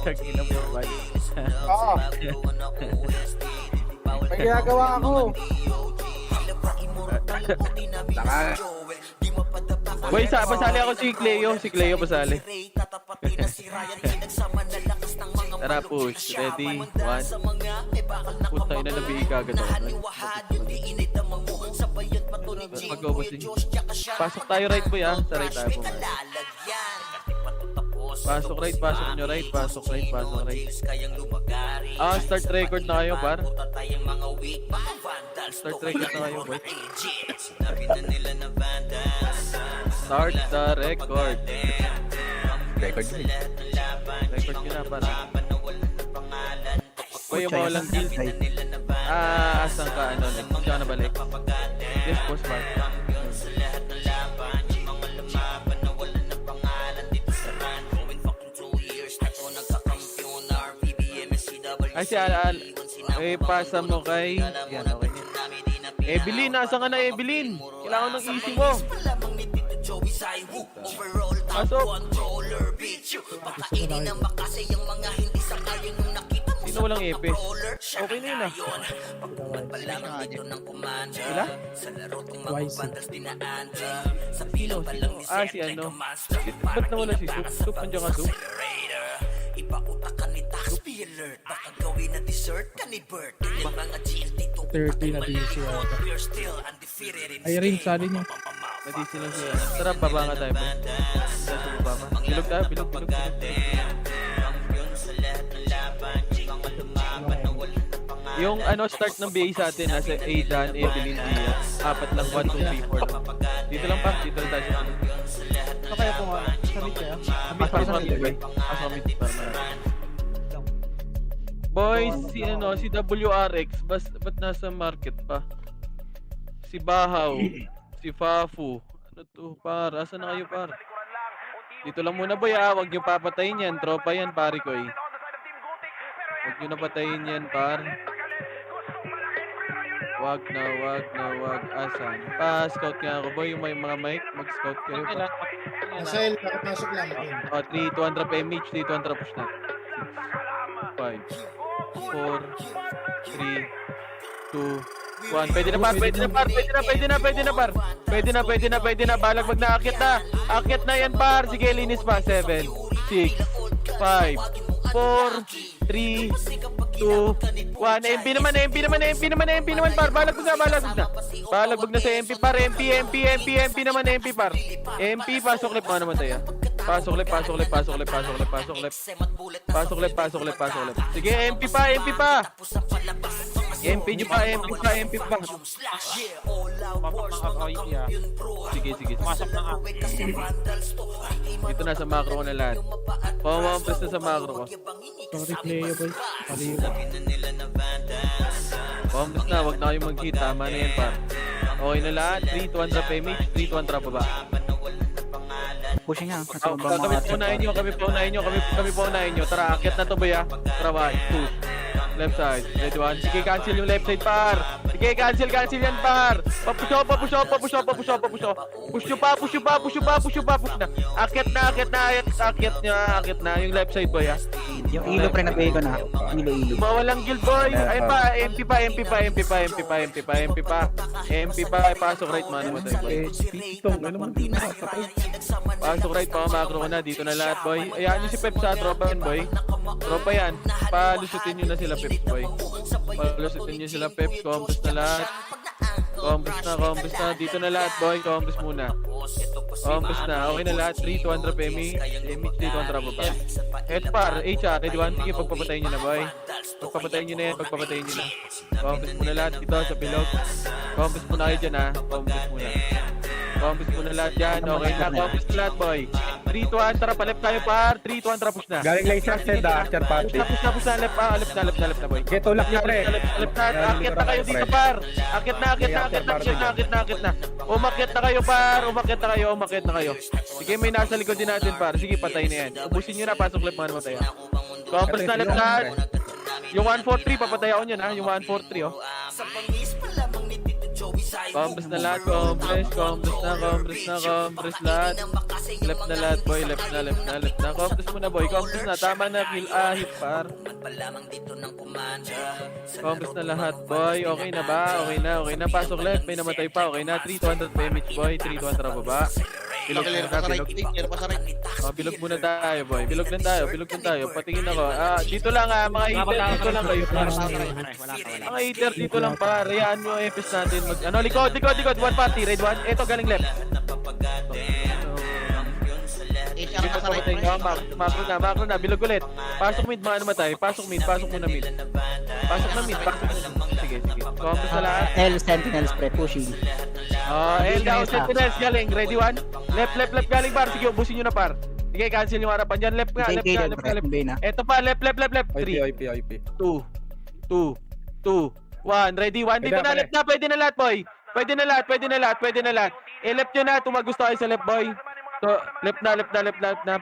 Tag ina mo ba? Oo. May ginagawa ako. Boy, basali ako si Cleo. Si Cleo basali. Tara, push. Ready? One. Puta, ina nabi kagad ako. Mag-obosing. Pasok tayo right, boy, ah. Sa right tayo po. Pasok right, pasok nyo right, pasok right, pasok right. Start record na kayo, par. Start record na kayo, boy. Start the record. Record yun. Record nyo na, par. Boy, yung mga walang guild. Asan ka, ano, hindi ka nabalik. Yes, boss, par. Ay, si Al. Pasa mo kay... Yan, okay. Evelyn, nasa ka na, Evelyn? Kailangan ng easy mo. Pasok. Sino walang epes? Okay na yun, ah. Wala? Sino? Si ano? Ba't nawala si Soup? Soup, nandiyan ka, Soup? Ipakutakan ni tax be alert. Baka gawin na dessert ka ni Bert. Ilan mga GLT to 30 na din siya. We're still undefeated in Ay rin, sali niyo. Nadisi lang siya. Tara, baba nga tayo. Bilog tayo, bilog. Yung ano start ng BA sa atin, nasa Aidan, Evelyn, Diaz. Apat lang, 1, 2, 3, 4 lang. Dito lang pa, dito lang tayo. Ano kaya kung sabit kaya? Boys, si ano, si WRX, ba't nasa market pa? Si Bahaw, si Fafu. Ano to, par? Asan na kayo, par? Dito lang muna, boy, ah. Huwag niyo papatayin yan. Tropa yan, pare ko, eh. Huwag niyo napatayin yan, par. Wag na. Asan? Pa-scout nga ako, boy. Yung may mga mic, mag-scout kayo. Asel, nakapasok lang. 3, 200 PMH, 3, 200 push na. 6, 5, 4, 3, 2, 1. Pwede na, par. Pwede na. Balag wag na. Akyat na yan, par. Sige, linis pa. 7, 6, 5, 4, 3, 2, 1. MP naman, par. Balag wag na sa MP, par. MP naman, MP, par. MP, pasok lip mo naman tayo. Pasok lip. Sige, MP pa. MP nyo pa. Sige. Masok na nga. Dito na sa macro ko na lahat. Pamamampres na sa macro ko. Sorry, Cleo, boy. Pamamampres na, wag na kayong mag-hit. Tama na yan, par. Okay na lahat. 3, 200 PMH, 3, 200 baba. Pushing nga. Kami paunahin nyo. Tara, akit na to, boy, ah. Tara, 1, 2. Left side. Ready, 1. Sige, cancel yung left side, par. Sige, cancel yan, par. Push off. Push na. Akit na. Yung left side, boy, ah. Yung ilo pre nabigay ko na. Ilo. Mawalang guild, boy. Ayun pa, MP pa. Pasok right, man. Pasok right, pa. Macro ko na. Dito na lahat, boy. Ayan yung si Pep sa tropa yun, boy. Tropa yan. Palusutin nyo na sila, Peps, boy. Palusutin nyo sila, Peps. Compass na lahat. Compass na. Dito na lahat, boy. Compass muna. Compass na. Okay na lahat. 3, 200 PMH. PMH, 3, 200 baba. Eto, par. HR. Ready, 1. Sige, pagpapatayin nyo na, boy. Pagpapatayin nyo na. Compass muna lahat. Dito sa pilot. Compass muna kayo dyan, ha. Compass muna lahat dyan. Okay na. Compass na lahat, boy. 3, 200. Tara, palip tayo, par. 3, 200 push na. Galing lang siya, Sed, Archer Party. Push na. Left na, boy. Get tulak niya, pre. Left na. Akit na kayo dito, par. Akit na. Umakyat na kayo. Sige, may nasa likod din natin, par. Sige, patay na yan. Ubusin nyo na. Pasok left, mga naman tayo. Compass na left na. Yung 143, papatay ako nyan, ha. Yung 143, oh. Compress na lahat, compress lahat. Left na lahat, boy, left na. Compress muna, boy, compress na. Tama na, kill, hit par. Compress na lahat, boy. Okay na ba? Okay na. Pasok left, may namatay pa. Okay na, 3-200 damage, boy. 3-200 baba. Bilog muna, bilog. Bilog muna tayo, boy. Bilog lang tayo. Patingin ako. Dito lang, mga eater, dito lang kayo. Mga eater, dito lang, par. Hayaan mo, FS natin. Likod. 1 party, red 1. Ito, galing left. Macro na, bilog ulit. Pasok mid, mga namatay. Pasok muna mid. Sige. Compress na lahat. L Sentinels pre, pushing. L down, Sentinels, galing. Ready 1. Left galing, par. Sige, ubusin nyo na, par. Sige, cancel yung harapan dyan. Left nga. Ito pa, left. 3, IP. 2, 1. Ready, 1. Dito na, left na. Pwede na lahat, boy. Pwede na lahat. Left nyo na. Tumagusto kayo sa left, boy. So, left na.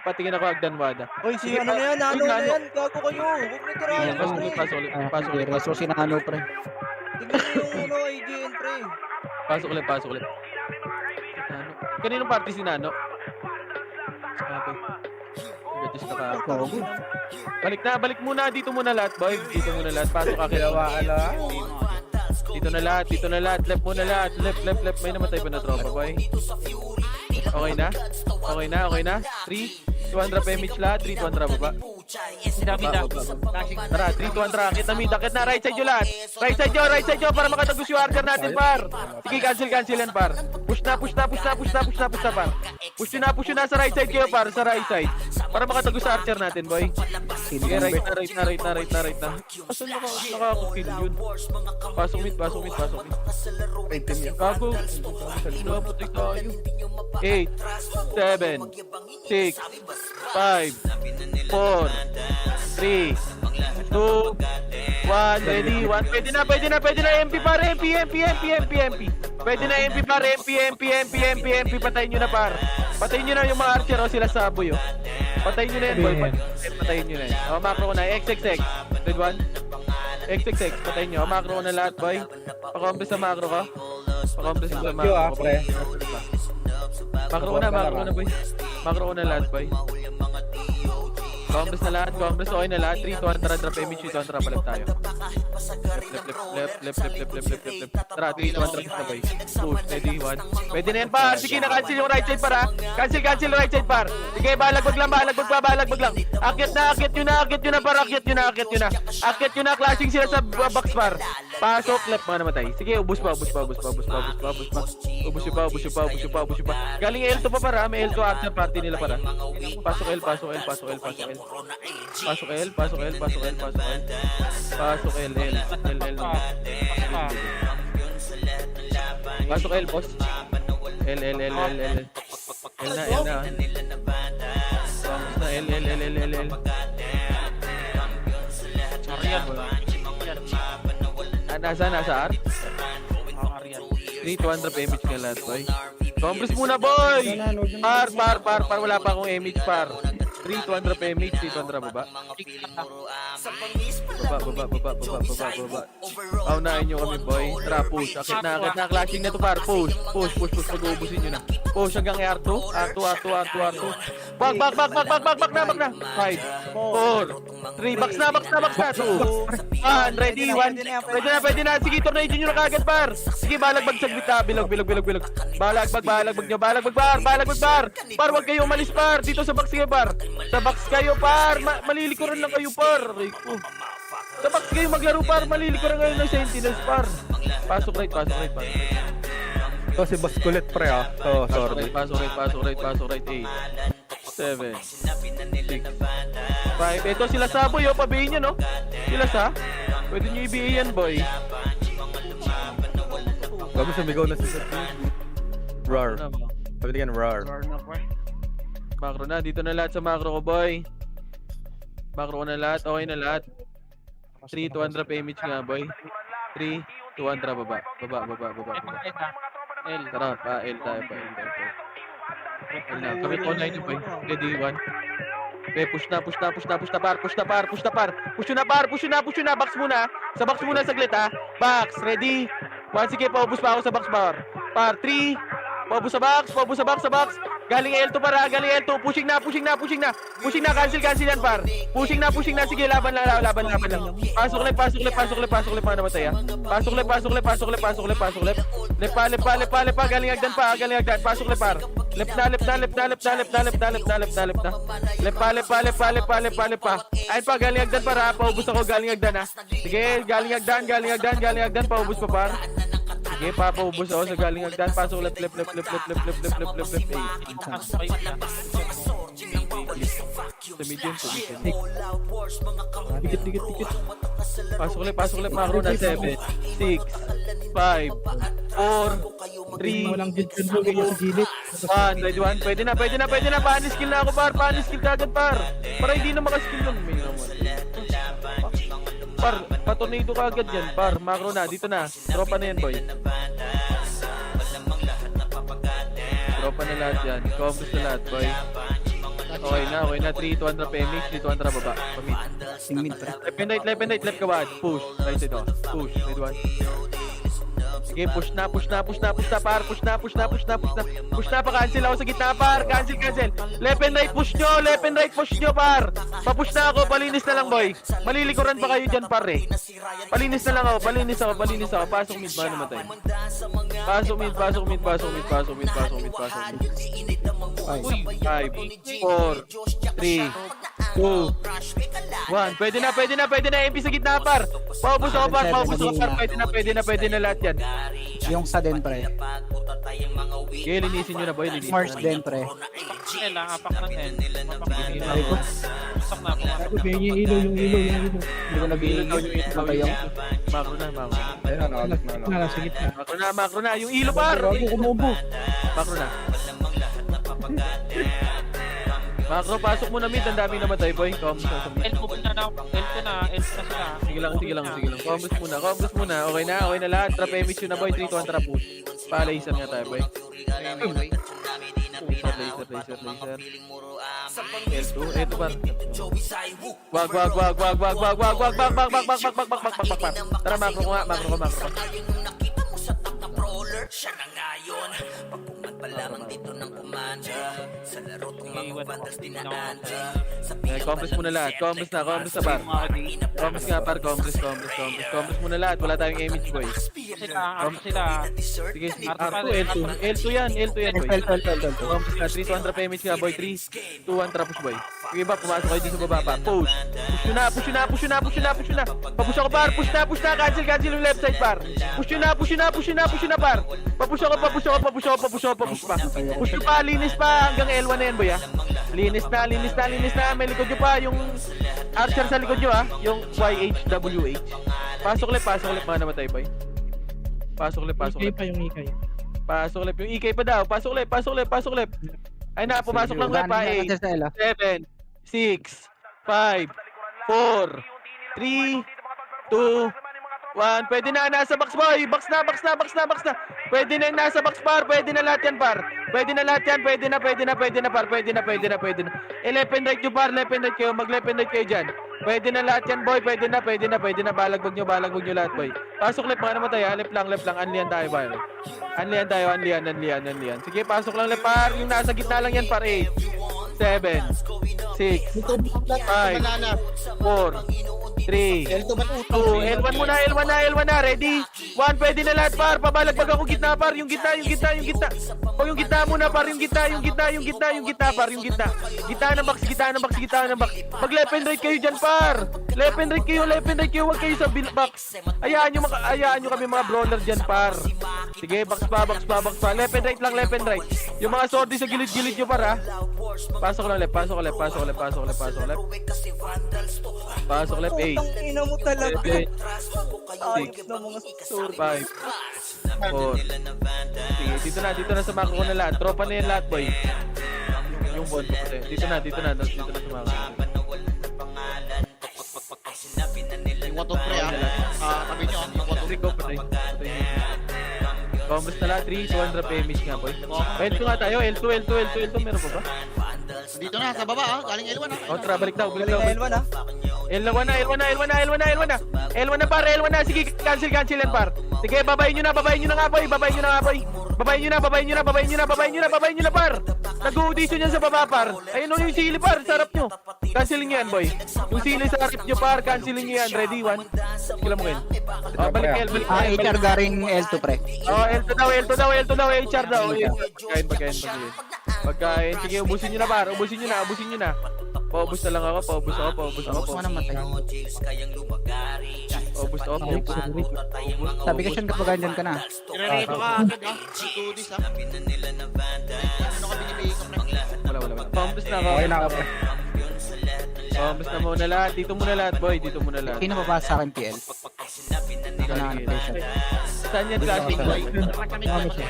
Patingin ako, Agdan Wada. Oy, si ano na yan? Gago kayo. Huwag may tirayan. Pasok ulit. Reso si Nano pre. Tingnan mo yung IGN, pre. Pasok ulit. Kaninong party si Nano? Sabi. Gatis na ka. Balik muna. Dito muna lahat, boy. Pasok akin. Dito na lahat. Left muna lahat. Left. May namatay pa na tropa, boy. Okay na? 3, 200 damage lahat. 3, 200 baba. Tara, 3, 200. Akit na. Right side nyo lahat. Right side nyo para makatagos yung archer natin, par. Sige, cancel yan, par. Push na, par. Push na sa right side kayo, par. Sa right side. Para makatagos sa archer natin, boy. Sige, right na. Asan nakakakill yun? Pasok mid. Gago. Napatay tayo. 8, 7, 6, 5, 4, 3, 2, 1, ready, 1. Pwede na, MP par, MP. Pwede na, MP par, MP. Patayin nyo na, par. Patayin nyo na yung mga archer, sila saboy, Patayin nyo na yan, boy. Patayin nyo na yan. Macro ko na, XXX. Red 1. XXX, patayin nyo. Macro ko na lahat, boy. Pakompres sa macro ka. pre. Macro ko na, boy. Macro ko na lahat, boy. Compress na lahat, okay na lahat. 3, 200, drop image, 200, palap tayo. Left. Tara, 3, 200 na, boy. Push, ready, 1. Pwede na yan, par. Sige, na-cancel yung right side, para. Cancel right side, par. Sige, balagbag lang. Akyat nyo na, par. Akyat nyo na, clashing sila sa box, par. Pasok, left, mga namatay. Sige, ubus pa. Ubus pa. Galing L2 pa, para. May L2 archer party nila, para. Pasok L. Pasok L. Pasok L, boss. L. L na. Vamos na, L. Nasa R? 3, 200 damage ka lahat, boy. Compress muna, boy! Par. Wala pa akong damage, par. 3, 200 damage, 300 baba. Baba. Paunahin nyo kami, boy. Tara, push. Akit na. Clashing na to, par. Push. Pag-uubusin nyo na. Push hanggang R2. Back na. 5, 4, 3. Backs na. 2, 1. Ready, 1. Pwede na. Sige, tornado nyo na kagad, par. Sige, balagbag sa gitna. Bilog. Balagbag nyo. Balagbag, par. Par, wag kayo umalis, par. Dito sa box kayo, par. Sa box kayo, par. Malilikuran lang kayo, par. Sa box kayo maglaro, par. Malilikuran kayo ng Sentinels, par. Pasok right, par. Ito si Boss Kulit, pre, sorry. Pasok right. 8, 7, 6, 5. Ito sila sa boy, pabihin nyo, no? Sila sa. Pwede nyo i-BA yan, boy. Bago sumigaw na si Rar. Sabi yan, Rar. Macro na, dito na lahat sa macro ko, boy. Macro ko na lahat, okay na lahat. 3, 200 damage nga, boy. 3, 200 baba. L. Tara, pa L tayo. L na, kapit online nyo, boy. Ready, 1. Okay, push na, par. Push nyo na. Box muna. Sa box muna saglit, ha. Box, ready. 1, sige, paubos pa ako sa box par. Par, 3, paubos sa box, sa box. Galing L2 para, galing L2. Pushing na, cancel yan par. Pushing na, sige, laban lang. Pasok left, mga namatay, ah. Pasok left. Lep pa, galing agdan. Pasok left par. Left na. Lep pa. Ayun pa, galing agdan para, paubos ako, galing agdan, ah. Sige, galing agdan, paubos pa par. Sige, papaubos ako sa galing agdan. Pasok left. Sa medium. Dikit. Pasok left, macro na 7, 6, 5, 4, 3, Walang good mo ganyan sa gilid. 1, ready 1. Pwede na. Panis skill na ako, par. Panis skill kagad, par. Para hindi na makaskill nun. May naman. Par, patornado ka agad yan, par. Macro na, dito na. Tropa na yan, boy. Tropa na lahat yan. Combos na lahat, boy. Okay na. 3, 200 PMX, 3, 200 baba. Pamit. Sing mid, pre. Left and right, left kawad. Push. Right side, oh. Push. Right one. Sige, push na, par. Push na. Push na pa, cancel ako sa gitna, par. Cancel. Left and right, push nyo, par. Papush na ako, palinis na lang, boy. Malilikuran pa kayo dyan, par, eh. Palinis na lang ako. Pasok mid, mano matay. Pasok mid. 5, 4, 3, 2, 1. Pwede na. MP sa gitna, par. Paubos ako, par. Pwede na lahat yan. Yung sa den, pre. Okay, linisin nyo na, boy. Mars den, pre. Ako ganyan yung ilaw. Hindi ko nag-iilog. Ano yung Macro na. Ayun na, nakalas na. Nasa gitna. Macro na. Yung ilo, par. Bago kumubo. Macro na. Macro, pasok mo na mid. Ang daming namatay, boy. Combos na sa mid. Sige lang. Combos muna. Okay na lahat. Trap MX yun na, boy. 3 contra push. Palaisan nga tayo, boy. Laser. Ito par. Wag. Tara, macro ko. Siya na ngayon pagpungan pa lamang dito ng kumanda sa laro tong mga vandals dinaanda sa Combos muna lahat. Combos na, par. Combos nga, par. Combos muna lahat. Wala tayong image, boy. Sige, L2 yan, boy. Combos na, 3 200 PMH nga, boy. 3, 2, 1 trapos, boy. Sige ba, pumasok kayo dito sa baba, pa. Push na. Papush ako, par. Push na. Cancel yung left side, par. Push na, par. Papush ako pa. Push nyo pa, linis pa. Hanggang L1 na yan, boy, ah. Linis na. May likod nyo pa. Yung archer sa likod nyo, ah. Yung YHWH. Pasok left, mga namatay, boy. Pasok left. Ikay pa yung ikay. Pasok left. Yung EK pa daw. Pasok left. Ay na, pumasok lang left, pa. 8, 7, 6, 5, 4, 3, 2, 1. Pwede na, nasa box, boy. Box na. Pwede na yung nasa box, par. Pwede na lahat yan, par. Pwede na, par. Pwede na. Left and right nyo, par. Left and right kayo. Mag-left and right kayo dyan. Pwede na lahat yan, boy. Pwede na. Balagbog nyo lahat, boy. Pasok left, mga namatay, ha. Left lang. Unlian tayo, par. Unlian. Sige, pasok lang left, par. Yung nasa gitna lang yan, par. 8, 7, 6, 5, 4, 3, 2, L1 muna, ready? 1, pwede na lahat, par. Pabalagbag ako gitna, par. Yung gitna. O yung gitna muna, par. Yung gitna, par. Gitna ng box. Mag left and right kayo dyan, par. Left and right kayo. Huwag kayo sa box. Ayaan nyo kami mga brawler dyan, par. Sige, box pa. Left and right lang. Yung mga sordi sa gilid nyo, par, ha. Pasok left. Pasok left, 8. Ina mo talaga. 7, 6, Na mga 5, 4. Sige, dito na sa macro ko na lahat. Tropa na yan lahat, boy. Yung bond ko kasi. Dito na sa macro. Yung wato pre tabi nyo yung wato. Sige, go, patay. Combos na lahat, 3, 200 PMH nga, boy. L2 nga tayo, L2, meron pa ba? Dito na sa baba galing L1 Kontra, balik daw. L1 L1 na, par. L1 na. Sige, cancel yan, par. Sige, babayin nyo na nga boy. Babayin nyo na par. Nag-audition yan sa baba par. Ayun o yung sili par, sarap nyo. Cancelin nyo yan boy. Yung sili sa harap nyo par, cancelin nyo yan. Ready, one. Kila mo yan. Balik L. HR garing L2 pre. L2 daw, HR daw. Pagkain. Sige, ubusin nyo na par, ubusin nyo na. Paubos na lang ako, paubos ako. Mo namatay. Paubos ako. Sabi ka siya kapag ganyan ka na. Irerito ka agad ha. Ito this ha. Ano ka binibigay ko pre? Wala. Paubos na ako. Okay na ako, pre. Paubos na muna lahat. Dito muna lahat, boy. Dito muna lahat. Sino mabasa sa akin PL? Dito na ang patient. Saan yan, classic boy? Tama siya.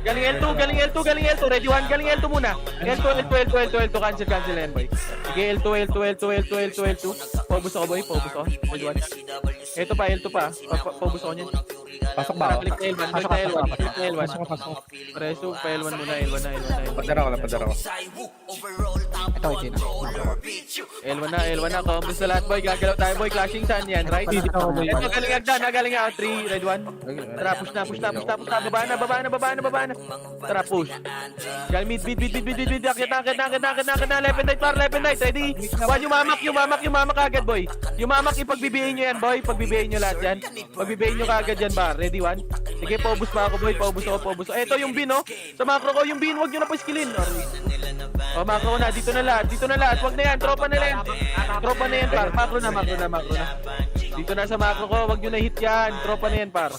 Galing L2. Ready, one. Galing L2 muna. L2. Cancel na yan, boy. Sige, L2. Paubos ako, boy. Ready, one. Ito pa, L2 pa. Paubos ako niyan. Pasok ba ako? Balik na L1. Pasok. Preso, pa L1 muna. L1 na. Padara ko. Ito okay na. L1 na. Complex na lahat, boy. Gagalaw tayo, boy. Clashing saan yan, right? Hindi ako, boy. Ito, galing agdan. Galing ako. 3, red 1. Tara, push na. Baba na. Tara, push. Galing mid. Akit na. Left and right. Ready? One, yung mamak agad, boy. Yung mamak, ipagbibihin nyo yan, boy. Pagbibihin nyo lahat yan. Pagbibihin nyo kagad yan, bar. Ready, one? Sige, paubos pa ako, boy. Paubos ako. Ito yung bin, oh. Sa macro ko, yung bin. Huwag nyo na pa skillin. Oh, macro na. Dito na lahat. Huwag na yan. Tropa na yan, par. Macro na. Dito na sa macro ko. Huwag nyo na hit yan. Tropa na yan, par.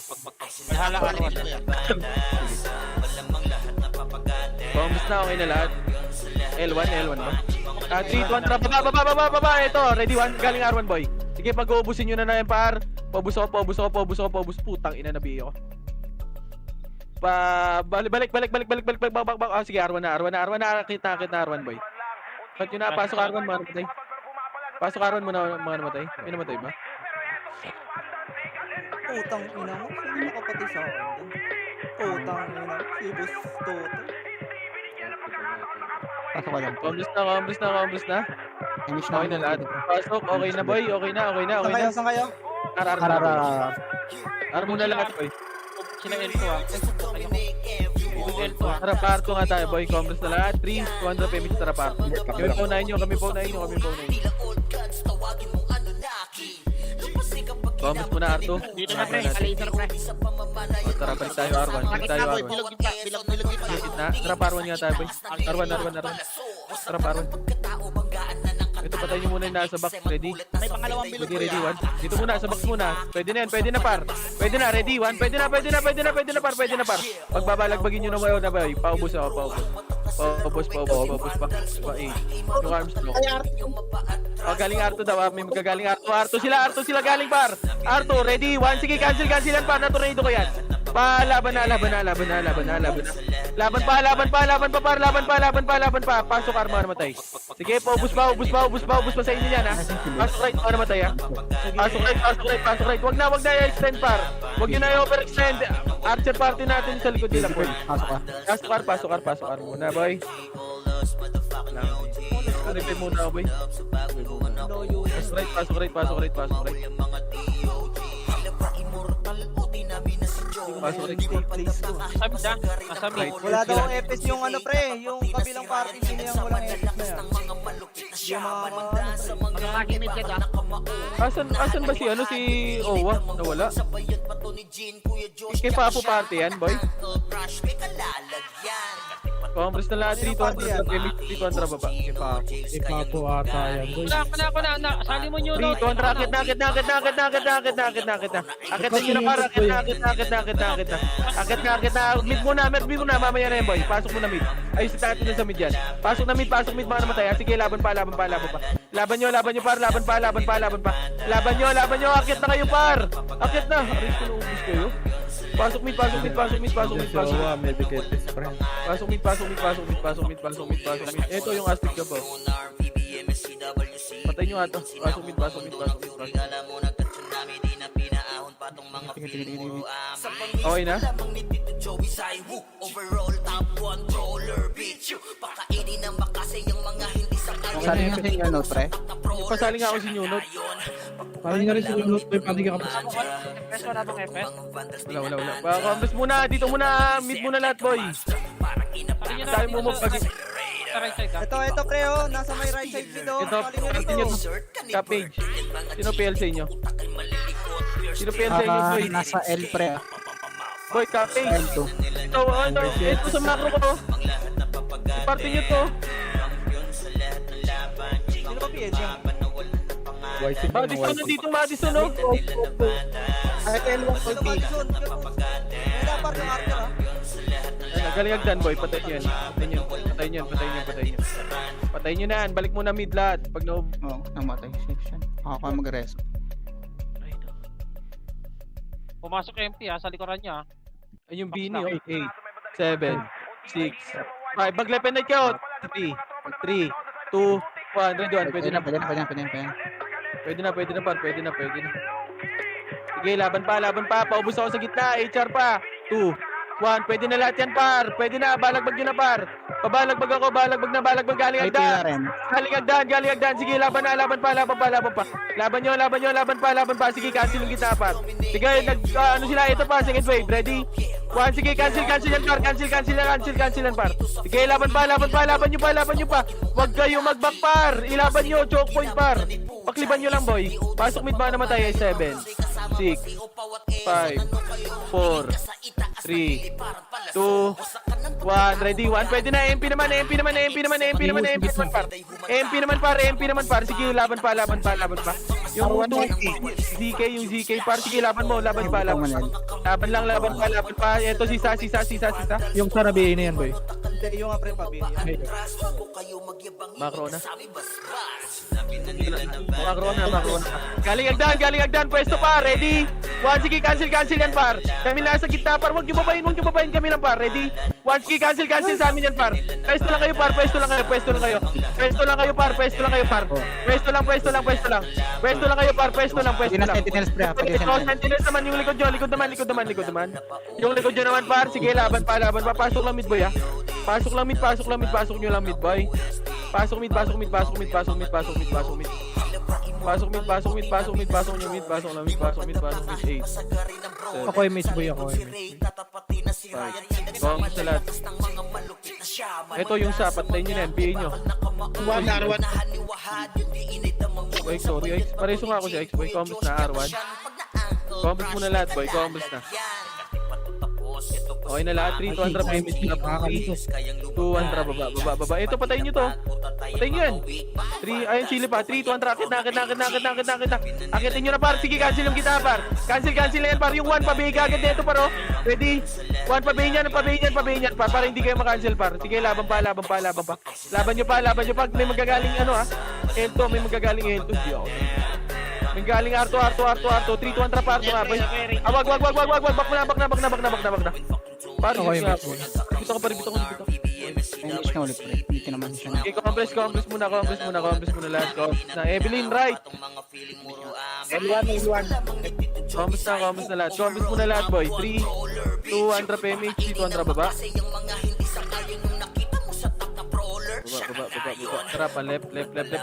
Hala ka rin ito yan. Paubos na, okay na lahat. L1 ba? 3, 2, 1, trap. Baba. Ito, ready, one. Galing R1, boy. Sige, pag-uubusin nyo na yan, par. Paubos ako. Putang ina, nabi ako. Balik. Sige, R1 na. Kita na R1, boy. Cut nyo na, pasok R1, mga namatay. Pasok R1 muna, mga namatay. May namatay ba? Putang ina mo. Sino nakapatay sa akin doon? Putang ina mo. Si Boss Toto. Pasok ko lang. Complex na. Finish Okay na lahat. Pasok, okay na, boy. Okay na. Saan kayo? R muna lahat, boy. Sila L2 ah. L2 ah. Tara, parto nga tayo, boy. Complex na lahat. 3, 200 PMH, tara, parto. Kami paunahin nyo. Complex muna, R2. Dito na pre, laser pre. Tara, balik tayo, R1. Gitna boy, bilog gitna. Tara, R1 nga tayo, boy. R1. Tara, R1. Ito, patayin nyo muna yung nasa box. Ready? May pangalawang bilog Ready, kuya. one. Dito muna, sa box muna. Pwede na yan, pwede na, par. Pwede na, ready, one. Pwede na, par. Pagbabalagbagin nyo na mayo na, boy. Paubos ako. Paubos pa. Yung arms lock. Oh, galing R2 daw. May magagaling R2 sila galing, par. R2, ready, one. Sige, cancelan, par. Naturado ko yan. Laban na. Laban pa. Pasok, R, mga namatay. Sige, paubos pa sa inyo yan, ha. Pasok right, mga namatay, ha. Pasok right. Wag na i-extend, par. Wag nyo na i-overextend. Archer party natin sa likod nila, boy. Pasok, R muna, boy. Repeat muna ako, boy. Pasok right. Pasok right. Asami siya. Asami. Wala daw ang EPS yung ano pre. Yung kabilang party sino yung walang EPS na yan. Yung mga Magkakimit ka dyan. Asan ba si Owa? Nawala. Kay Papo party yan, boy. Congress na lahat, 3-200 baba. Kay Papo. Ipapo ata yan, boy. Wala na. Sali mo nyo. 3-200, akit na. Akit na nyo na para, akit na. Mid muna, mamaya na yan, boy. Pasok mo na mid. Ayusin natin na sa mid yan. Pasok mid, mga namatay. Sige, laban pa. Laban nyo, par. Laban nyo. Akit na kayo, par. Akit na. Aray, pinuubos kayo. Pasok mid. Jowa, medicate this friend. Pasok mid. Ito yung Aztec ka ba? Patay nyo ata. Pasok mid. ba tong mga Tingin, feeling tingin, mo? tingin. Sa Okay na? lamang ni Tito Joey Saiwu, overall top controller, bitch you. Pakainin ng makasay yung mga hindi sa kanya. Sali nga sa inyo, no, pre? Pasali nga ako sa Nunot. Parang nga rin sa unot ko yung pati ka kapag. Fresh wala tong FS. Wala. Compass muna, dito muna, mid muna lahat, boy. Sabi mo pag... Sa right side ka. Ito pre, oh. Nasa may right side dito. Ito, Sali nyo party nyo rito. to. Ka-page. Sino PL sa inyo? Sino PL sa inyo, boy? Nasa L, pre. Boy, ka-page. L2. Ito sa macro ko. Party nyo to. Sino ba PL dyan? YC mo, Madison na dito, Madison, no? Ito Madison. May dapat ng Arthur, ah. Galing agdan, boy. Patay nyo yan. Patay nyo yan. Patay nyo na yan. Balik muna mid lahat. Pag na... Oo, namatay. Section. Ako ka mag-rest. Pumasok MP ha, sa likuran niya. Ay, yung Bini, oh. 8, 7, 6, 5. Mag-lepen na count. 3, 2, 1. Ready, 1. Pwede na. Pwede na, par. Pwede na. Sige, laban pa. Paubos ako sa gitna. HR pa. 2, 1. Pwede na lahat yan, par. Pwede na. Balagbag nyo na, par. Pabalagbag ako. Balagbag. Galing May pila agdan. rin. Galing agdan. Sige, laban pa. Laban nyo. Sige, cancel yung gitna, par. Sige, ano sila? Ito pa. Second wave. Ready? 1. Sige, cancel yan, par. Cancel yan, par. Sige, laban nyo pa. Huwag kayo mag-back, par. Ilaban nyo. Choke point, par. Pakliban nyo lang, boy. Pasok mid ba namatay ay 7, 6, 5, 4, 3, 2, 1. Ready? 1. Pwede na. MP naman, par. MP naman, par. Sige, laban pa. Yung ZK, par. Sige, laban mo. Laban pa. Laban pa. Ito, sisa. Yung sarabihin na yan, boy. Hindi, yung nga pre, pabili. Macro na. Galing agdan. Pwesto pa. Ready? 1. Sige, cancel yan, par. Kami lang sa gitna, par. Huwag nyo babayin kami lang, par. Ready? 1. Sige, cancel sa amin yan, par. Pwesto lang kayo, par. Pwesto lang kayo, par. Pwesto lang kayo, par. Pwede na sentinels, pre. Pwede sentinels. Sentinels naman yung likod naman. Yung likod nyo naman, par. Sige, laban pa. Pasok lang mid, boy, ha. Pasok nyo lang mid, boy. Pasok mid. Pasok mid. Ako yung match, boy. Ako yung match. Gong sa lahat. Ito yung sapat na yun yan. PA nyo. Boy, sorry. Pareso nga ako si X-Boy. Combos na, R1. Combos muna lahat, boy. Combos na. Okay na lahat. 3, 200 payments na. 3, 200 baba. Ito, patayin nyo to. Patayin nyo yan. 3, ayun, chili pa. 3, 200. Akit na. Akitin nyo na, par. Sige, cancel yung kita, par. Cancel na yan, par. Yung 1, pabihin ka agad dito, paro. Ready? 1, pabihin yan, par. Para hindi kayo makancel, par. Sige, laban pa. Laban nyo pa. Pag may magagaling, L2, may magagaling L2. Di ako. May galing Arto. 3, 200 pa, Arto nga, boy. Wag. Bak na. Pare, dito ko. Finish na ulit, pre. Hindi ka naman siya na. Okay, compress muna lahat. Na Evelyn, right? Compress na lahat. Compress muna lahat, boy. 3, 200 PMH, 200 baba. Baba. Tara pa, left.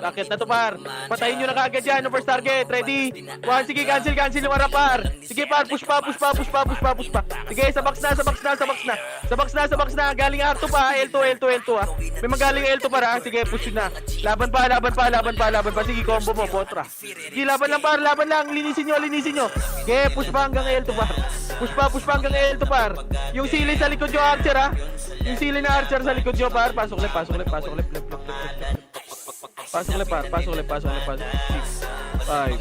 Akit na to, par. Patayin nyo na kagad yan. First target. Ready? 1. Sige, cancel yung harap, par. Sige, par. Push pa. Sige, sa box na. Galing R2 pa. L2, ha. May magaling L2 para. Sige, push na. Laban pa. Sige, combo mo, potra. Sige, laban lang. Linisin nyo. Sige, push pa hanggang L2, par. Push pa hanggang L2, par. Yung sili sa likod nyo, Archer, ha. Yung sili na Archer sa likod nyo, par. Pasok left. Pasok left, par. 6, 5,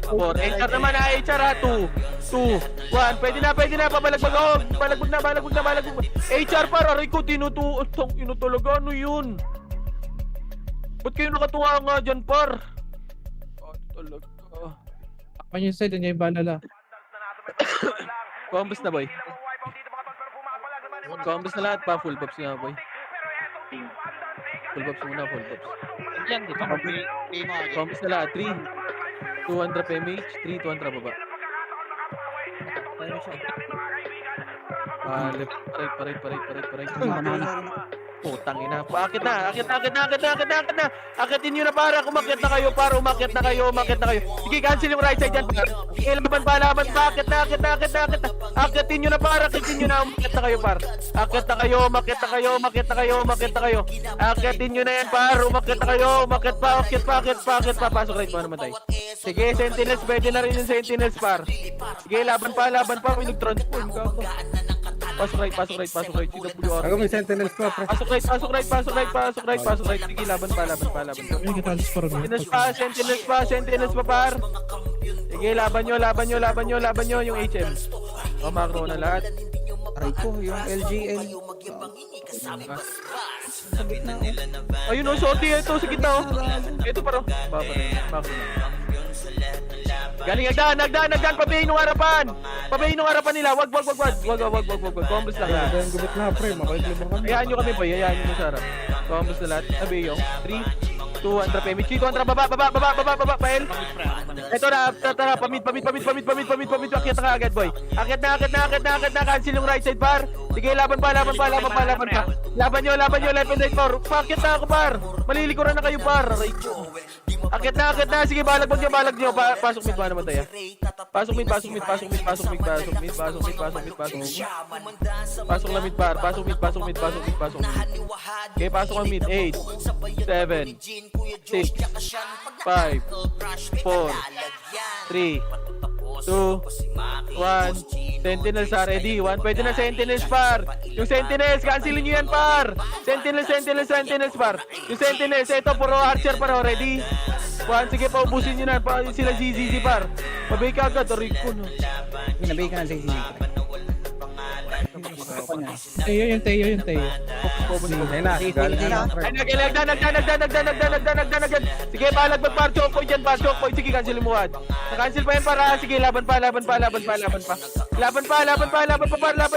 4. HR naman, ha. HR, ha. 2, 1. Pwede na. Pabalagbag ako. Balagbag na. HR, par. Aray ko, tinutulaga. Ano yun? Ba't kayo nakatunga nga dyan, par? Talaga. Ako yung side, yun yung balala. Combos na, boy. Combos na lahat pa. Full pops nga, boy. Full pops muna. Diyan, dito. Combos na lahat. 3, 200 PMH, 3, 200 baba. Left, right. Banana. Putang ina. Akit na. Akitin nyo na para umakyat na kayo, umakyat na kayo. Sige, cancel yung right side dyan, par. Laban pa. Akit na. Akitin nyo na, par. Umakyat na kayo, par. Umakyat na kayo. Akitin nyo na yan, par. Umakyat na kayo. Umakyat pa. Pasok right mo naman tayo. Sige, sentinels. Pwede na rin yung sentinels, par. Sige, laban pa. Pinag-transform ka. Pasok right. CWR. Ako may sentinels pa, pre. Pasok right. Sige, laban pa. Ay, ka-transfer mo. Sentinels pa, par. Sige, laban nyo yung HM. Macro na lahat. Aray ko, yung LGL. Sa gitna, Ayun o, sorty ito sa gitna o. Ito paro. Macro na. Galing nagdaan, pabayin ng harapan nila. Wag. Combos lang ha. Ang gubit na, pre. Makikilig kami. Hayaan nyo kami boy, hayaan nyo sa harap. Combos na lahat. Sabi yung 3, 2, Andra Pemich. 2, Andra, baba, pael. Ito na, tara, pamid. Akyat na agad boy. Akyat na. Cancel yung right side par. Sige, laban pa. Laban nyo, left and right par. Akyat na ako par. Malilikuran na kayo par. Aray ko. Akyat na. Sige, balag nyo. Pasok mid ba naman tayo? Pasok mid. Pasok na mid par. Pasok mid. Okay, pasok ang mid. 8, 7, 6, 5, 4, 3, 2, 1. Sentinels are ready. 1. Pwede na sentinels par. Yung sentinels, cancelin nyo yan par. Sentinels par. Yung sentinels, ito puro archer par. Ready? 1. Sige, paubusin nyo na. Sila ZZZ par. Mabay ka agad. Rico no. Ginabay ka na sa isip. Teo yung Teo. Ayun na, galing na, pre. Nagdan. Sige, balagbag par. Choke point dyan par. Sige, cancel mo ad. Na-cancel pa yan para. Sige, laban pa. Laban pa par. Laban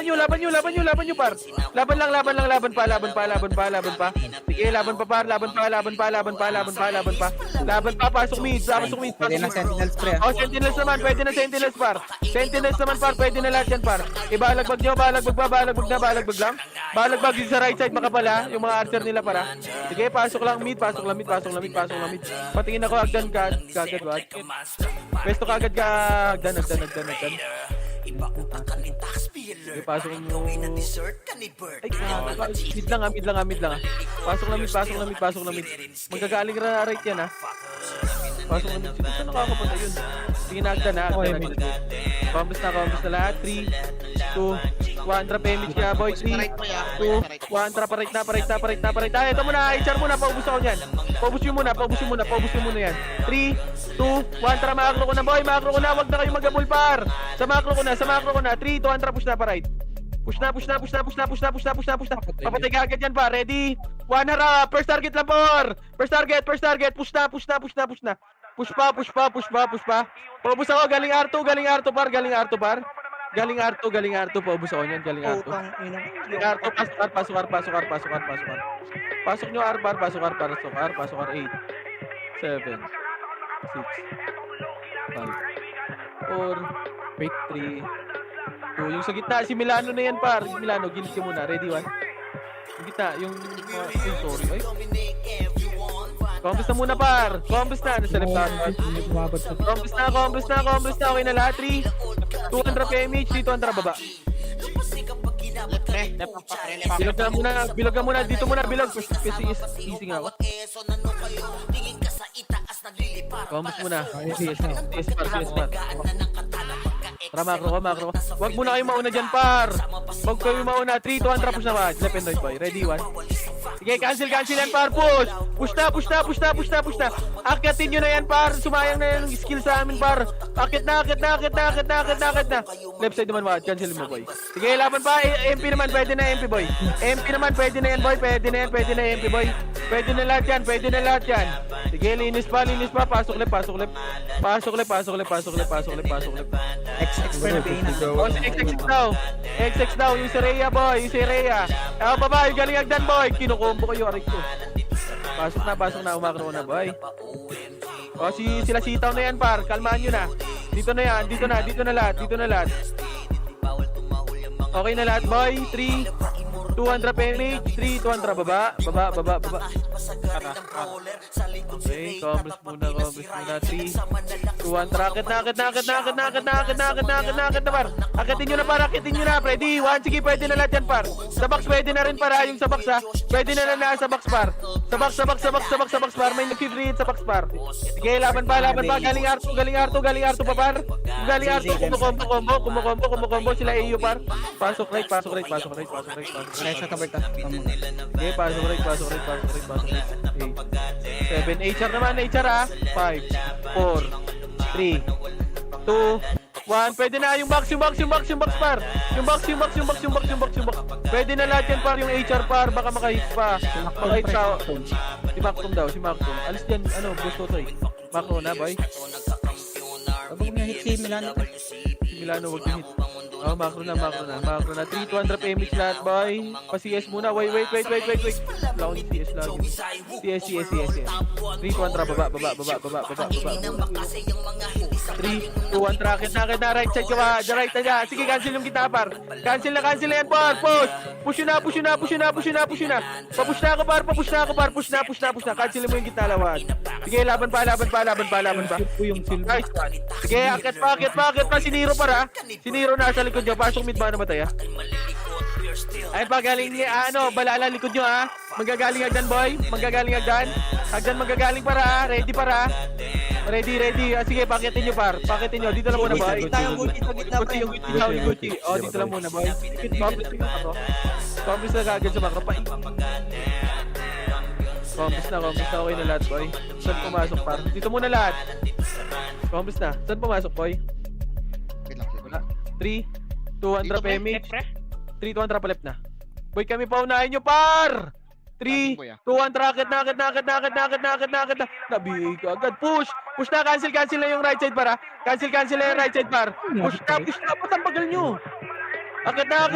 nyo par. Laban pa. Sige, laban pa par. Laban pa. Pasok mid. Pwede na sentinels, pre. Oh, sentinels naman. Pwede na sentinels par. Pwede na lahat yan par. Ibalagbag nyo. Balagbag lang. Balagbag yung sa right side makapala. Yung mga archer nila para. Sige, pasok lang mid. Patingin ako agdan kagad wag. Pwesto kagad ka agdan. Sige, pasok nyo. Ay, mid lang. Pasok na mid. Magagaling right yan ha. Pasok na mid. Sino nakakapunta yun? Sige na agdan ha. Combos na lahat. 3, 2, 1. Andra Pemich kaya boy. 3, 2, 1. Andra parit na. Ito muna. HR muna. Paubos ako yan. Paubos nyo muna yan. 3, 2, 1. Andra macro ko na boy. Wag na kayo mag-abul par. Sa macro ko na. 3, 2, Andra push na pa right. Push na. Papatay ka agad yan pa. Ready? 1 harap. First target lang por. First target. Push na. Push pa. Paubos ako. Galing R2 par. Paubos ako niyan. Galing R2. Pasok R. Pasok nyo R par. Pasok R. 8, 7, 6, 5, 4, wait, 3, 2. Yung sa gitna, si Milano na yan par. Milano, ginit ka muna. Ready, 1. Yung gitna, sorry. Ay. Combos na muna par. Combos na. Nasa left hand. Combos na. Okay na lahat. 3, 2 Andra PMH. 3, 2 Andra baba. Bilog ka muna. Dito muna, bilog. Kasi easy nga ako. Combos muna. Yes, par. Tara, macro. Wag muna kayo mauna dyan, par. Wag kayo mauna. 3, 2, Andra, push na ba? Left and right, boy. Ready, 1. Sige, cancel yan, par. Push na. Akyatin nyo na yan, par. Sumayang na yung skill sa amin, par. Akyat na. Left side naman, wag. Cancel mo, boy. Sige, laban pa. MP naman, pwede na MP, boy. MP naman, pwede na yan, boy. Pwede na MP, boy. Pwede na lahat yan. Sige, linis pa. Pasok left. Oh, si XX daw. Yung si Rhea, boy. Ako baba, yung galing agdan, boy. Kinukombo kayo, aray ko. Pasok na. Umakro na, boy. Oh, sila sitaw na yan, par. Kalmaan nyo na. Dito na lahat. Okay na lahat, boy. 3, 200 PMH. 3, 200. Baba. Okay, combos muna. 3, 200. Akit na, par. Akitin nyo na, Ready? 1, sige, pwede na lahat yan, par. Sa box, pwede na rin, para yung sa box, ha. Pwede na sa box, par. Sa box, par. May nag-free hit sa box, par. Sige, laban pa. Galing Arto pa, par. Galing Arto, kumukombo. Sila AU, par. Pasok right. Presa ka Berta. Okay, pasok right. 7, HR naman, HR, ha. 5, 4, 3, 2, 1. Pwede na yung box, par. Yung box. Pwede na lahat yan, par. Yung HR, par. Baka makahit pa. Makahit pa. Si Mactum. Alis dyan, gusto to eh. Macro na, boy. Abang na hit si Milano. Si Milano, wag yung hit. Macro na. 3, 200 PMH lahat, boy. Pa-CS muna. Wait. Wala akong CS lagi. CS. 3, 200, baba. 3, 2, 1, tracket na. Right side ka ba? Right na dyan. Sige, cancel yung kita, par. Cancel na yan, par. Push na. Papush na ako, par. Push na. Cancel mo yung kita, lawan. Sige, laban pa. Yung silver. Nice, man. Sige, akit pa. Siniro, para. Siniro na sa likod nyo. Pasok mid ba namatay, ha? Ayun pa, galing niya, balala likod nyo, ha? Magagaling agdan, boy. Agdan magagaling, para, ha? Ready, para. Ready. Sige, pakitin nyo, par. Pakitin nyo. Dito lang muna, boy. Tayong Gucci sa gitna, pre. Gucci. Dito lang muna, boy. Complis na kagad sa macro. Complis na. Okay na lahat, boy. Saan pumasok, par? Dito muna lahat. Complis na. Saan pumasok, boy? Wala. 3, 200 PMH. 3, 200 pa left na. Boy, kami paunahin nyo, par! 3, 200, akit na. Nabigay ka agad. Push na, cancel na yung right side, para. Cancel na yung right side, par. Push na. Ba't ang bagal nyo? Akit na,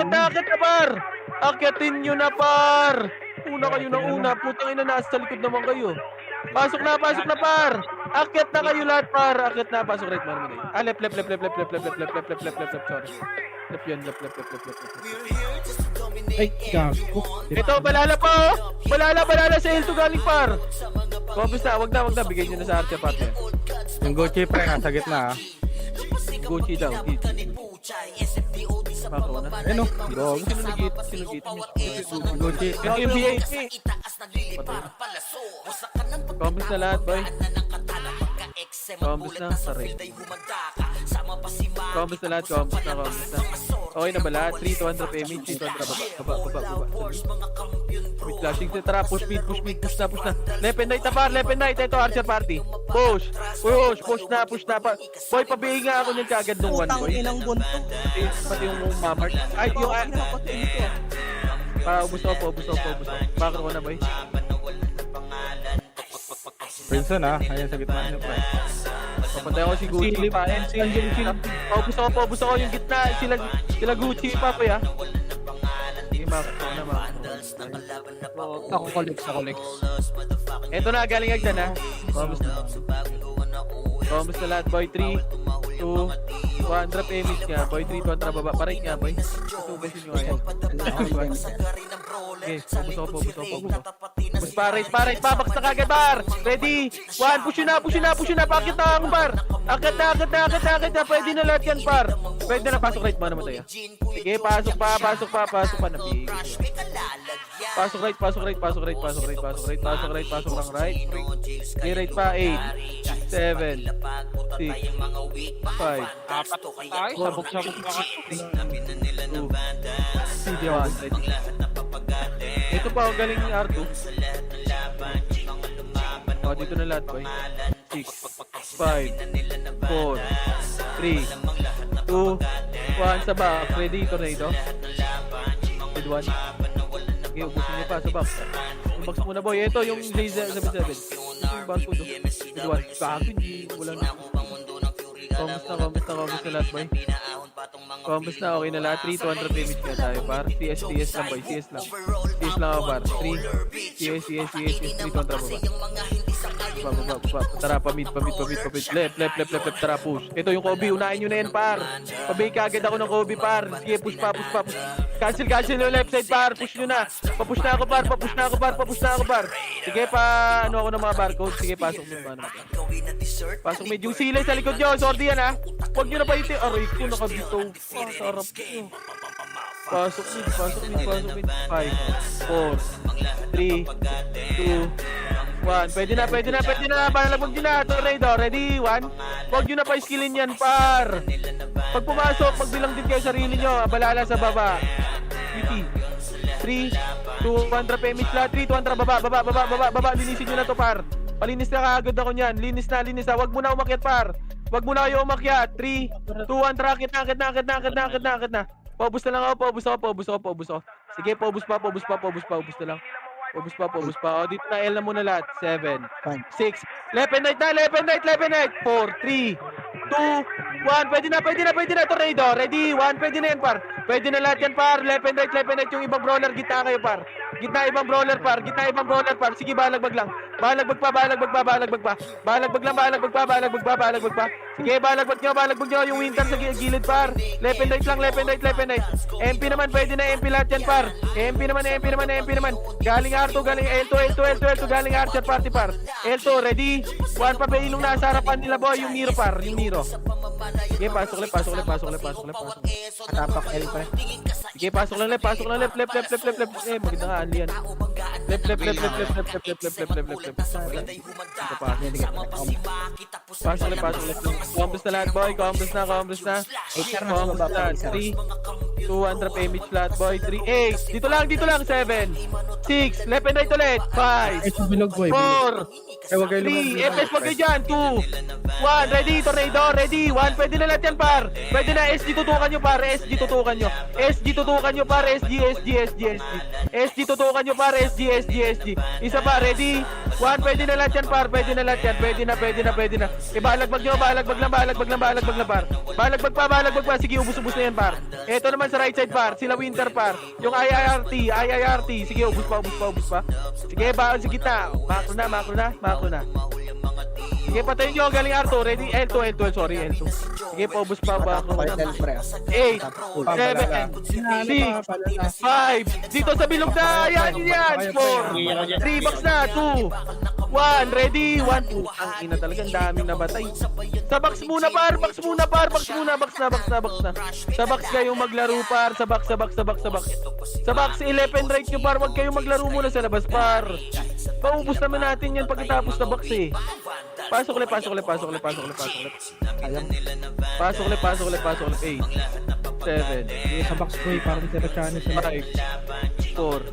par. Akitin nyo na, par. Una kayo na una. Putang ina, nasa likod naman kayo. Pasok na, par. Akit na kayo lahat, par. Akit na, pasok right mo naman eh. Left. Sorry. Left yun. Ay, gago. Ito, balala pa, oh. Balala sa L2 galing, par. Complis na, wag na. Bigay nyo na sa Artia, par. Yung Gucci, pre, nasa gitna, ha. Gucci daw. Macro na. Ano? Dog. Sino nag-hit nyo? Gucci. Yung BAC. Complis na lahat, boy. Complis na, sorry. Complis na lahat. Okay na ba lahat? 3, 200 PMH, 3, 200 baba. With flashing sa tara, push mid, push na. Left and right, ito Archer party. Push na. Boy, pabihin nga ako niyan kaagad nung one, Putang boy. inang bunto. Pati yung mamart. Ay, yung ubus ako. Macro ko na, boy. Princeton, ha. Ayan sa gitna niyo, pre. Papantay ako si Gucci pa. Ubus ako yung gitna. Sila Gucci pa, boy, ha. Sige, macro na. Ako collect. Eto na, galing agdan, ha. Promise na lahat, boy. 3, 2, 100 PMH nga, boy. 3, 200 baba. Parait nga, boy. Tubusin nyo ngayon. Okay, ubus ako. Ubus parait. Babaks na kagad, bar. Ready? 1, push na. Pakit na akong, bar. Akit na. Pwede na lahat yan, par. Pwede na, pasok right mo naman tayo. Sige, pasok pa. Nabigay. Pasok right. Pasok lang right. Okay, right pa. 8, 7, 6, 5, Ay, sabog-sabog na ka. 2, 1. Ito pa, ang galing ni R2. Dito na lahat, boy. 6, 5, 4, 3, 2, 1, sa back. Ready, tornado. Mid 1. Okay, ubusin niyo pa sa box. Yung box muna, boy. Ito, yung Laser 77. Yung box po to. Mid 1. Gago, wala na. Combos na lahat, boy. Combos na, okay na lahat. 3, 200 damage ka tayo, par. CS lang, boy. CS lang ako, par. 3, CS, 3, 200 baba. baba. Tara, pamid. Left, tara, push. Ito yung Kobe, unahin nyo na yan, par. Pabay ka agad ako ng Kobe, par. Sige, push pa. Cancel yung left side, par. Push nyo na. Papush na ako, par. Sige, ano ako ng mga barcode. Sige, pasok mo. Pasok mid. Yung silay sa likod nyo, sordi yan, ha. Huwag nyo na pa iti. Aray ko, nakabitaw. Sarap nyo. Pasok mid. 5, 4, 3, 2, 1. Pwede na. Balabog nyo na. Tornado, ready? 1. Huwag nyo na pa skillin yan, par. Pag pumasok, magbilang din kayo sarili nyo. Balala sa baba. 3, 2, 1, drop image lahat. 3, 2, 1, baba. Linisin nyo na to, par. Palinis na kaagad ako nyan. Linis na. Huwag mo na umakyat, par. Huwag mo na kayo umakyat. 3, 2, 1, akit na. Paubos na lang ako. Sige, paubos pa. Paubos na lang. Paubos pa. O, dito na L na muna lahat. 7, 6. Left and right. 4, 3, 2, 1. Pwede na. Tornado. Ready? 1. Pwede na yan, par. Pwede na lahat yan, par. Left and right. Yung ibang brawler, gitna kayo, par. Gitna ibang brawler, par. Sige, balagbag lang. Balagbag pa. Sige, balagbag nyo. Yung winter sa gilid, par. Left and right. MP naman, pwede na MP lahat yan, par. MP naman. Galing R2, galing L2, galing Archer party, par. L2, ready? 1 pa ba yung nasa harapan nila, boy? Yung Miro, par. Sige, pasok ulit. Atapak L pre. Sige, pasok lang left. Maganda nga, Ali yan. Left. Pasok ulit. Combos na lahat, boy. Combos na. 3, 2, 1, drop image lahat, boy. 3, 8. Dito lang. 7, 6. Left and right ulit. 5, Bilog boy. 4, 3. FS pag kayo dyan. 2, 1. Ready? Tornado. Ready? 1. Pwede na lahat yan, par. Pwede na. SG tutukan nyo, par. SG tutukan nyo, par. SG. Isa pa. Ready? 1. Pwede na lahat yan, par. Pwede na. Balagbag nyo. Balagbag lang, par. Balagbag pa. Sige, ubus na yan, par. Ito naman sa right side, par. Sila winter, par. Yung IIRT. Sige, ubus pa. Sige, baon sa gitna. Macro na. Sige, patayin nyo. Galing R2. Ready? L2. Sige, paubos pa. Atapak L pre. 8, 7, 6, 5. Dito sa bilog na. Yan. 4, 3, box na. 2, 1. Ready? 1, 2. Ang ina talaga. Ang daming nabatay. Sa box muna, par. Box na. Sa box kayong maglaro, par. Sa box. Sa box, 11 right nyo, par. Huwag kayong maglaro muna sa labas, par. Paubos naman natin yan pagkatapos sa box, eh. Pasok ulit. Pasok ulit. 8, 7, Sa box boy, parang tira channel sa 5, 4,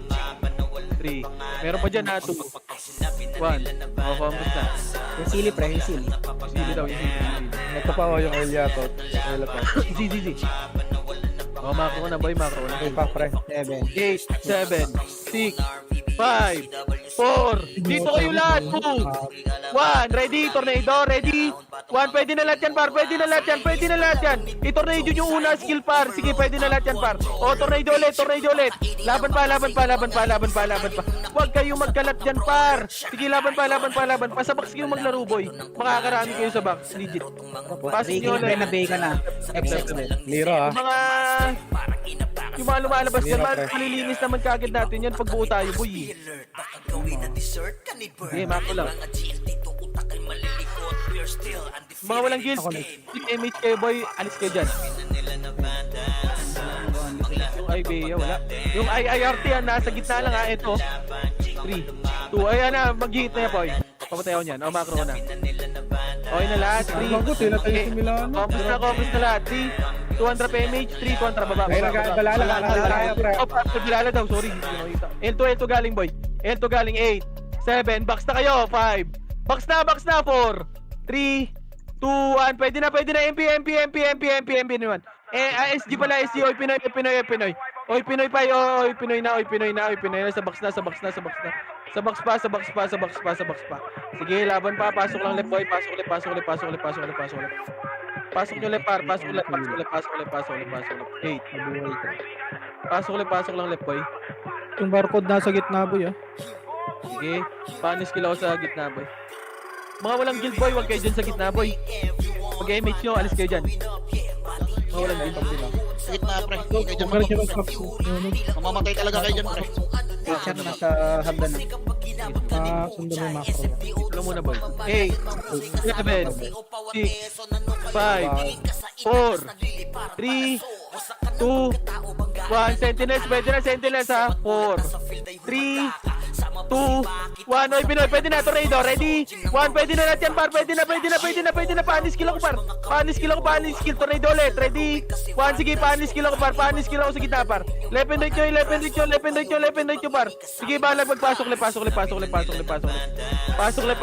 3. Meron pa dyan na 2, 1. Combos na. Yung sili pre, yung sili. Sili daw. Ito pa yung Eliatot. Easy. Macro ko na, boy. Okay pa, pre. 7. 8, 7, 6, 5, 4. Dito kayo lahat. 2, 1. Ready? Tornado. Ready? 1. Pwede na lahat yan, par. Pwede na lahat yan. I-tornado yung una skill, par. Sige, pwede na lahat yan, par. O, tornado ulit. Laban pa. Huwag kayong magkalat dyan, par. Sige, laban pa. Sa box kayo maglaro, boy. Makakarami kayo sa box. Legit. Pasok nyo ulit. Bacon na. Liro, ah. Yung mga lumalabas dyan, malilinis naman kagad natin yan pag buo tayo, boy. Mako lang. Mga walang guild, image kayo, boy, alis kayo dyan. Yung IBA, wala. Yung IIRT yan, nasa gitna lang, ha. Ito. 3, 2, ayan na, mag-hit na yan, boy. Papatay ako niyan. Macro ko na. Okay na lahat. 3. Combos na lahat. 3, 200 PMH, 3 kontra baba. Balala daw, sorry. L2 galing, boy. L2 galing 8, 7, box na kayo. 5. Box na 4, 3, 2, 1. Pwede na. MP naman. SG pala, SG. Oy, Pinoy. Oy, Pinoy pa. Oy, Pinoy na. Sa box na. Sa box pa. Sige, laban pa. Pasok lang left, boy. Pasok ulit. Pasok nyo left, par. Pasok ulit. 8. Pasok lang left, boy. Yung barcode nasa gitna boy ah. Sige. Panis kill ako sa gitna, boy. Mga walang guild boy, wag kayo dyan sa gitna boy. Mag-image nyo, alis kayo dyan. Mga walang guild boy. Sa gitna, pre. Kayo dyan Kung kayo mag-focus. mag-props, Mamamatay talaga kayo dyan, pre. Richard nasa hagdan na. sundan mo yung macro. Ito muna boy. 8, 7, 6, 5, 4, 3, 2, 1. Sentinels, pwede na sentinels ha. 4, 3, 2, 1. Oy, Pinoy, pwede na. Tornado, ready? 1, pwede na natin par. Pwede na. Panis kill ako par. Panis kill. Tornado ulit. Ready? 1, sige, panis kill ako par. Panis kill ako sa gitna par. Left and right nyo par. Sige, balag magpasok le. Pasok le par. Pasok le.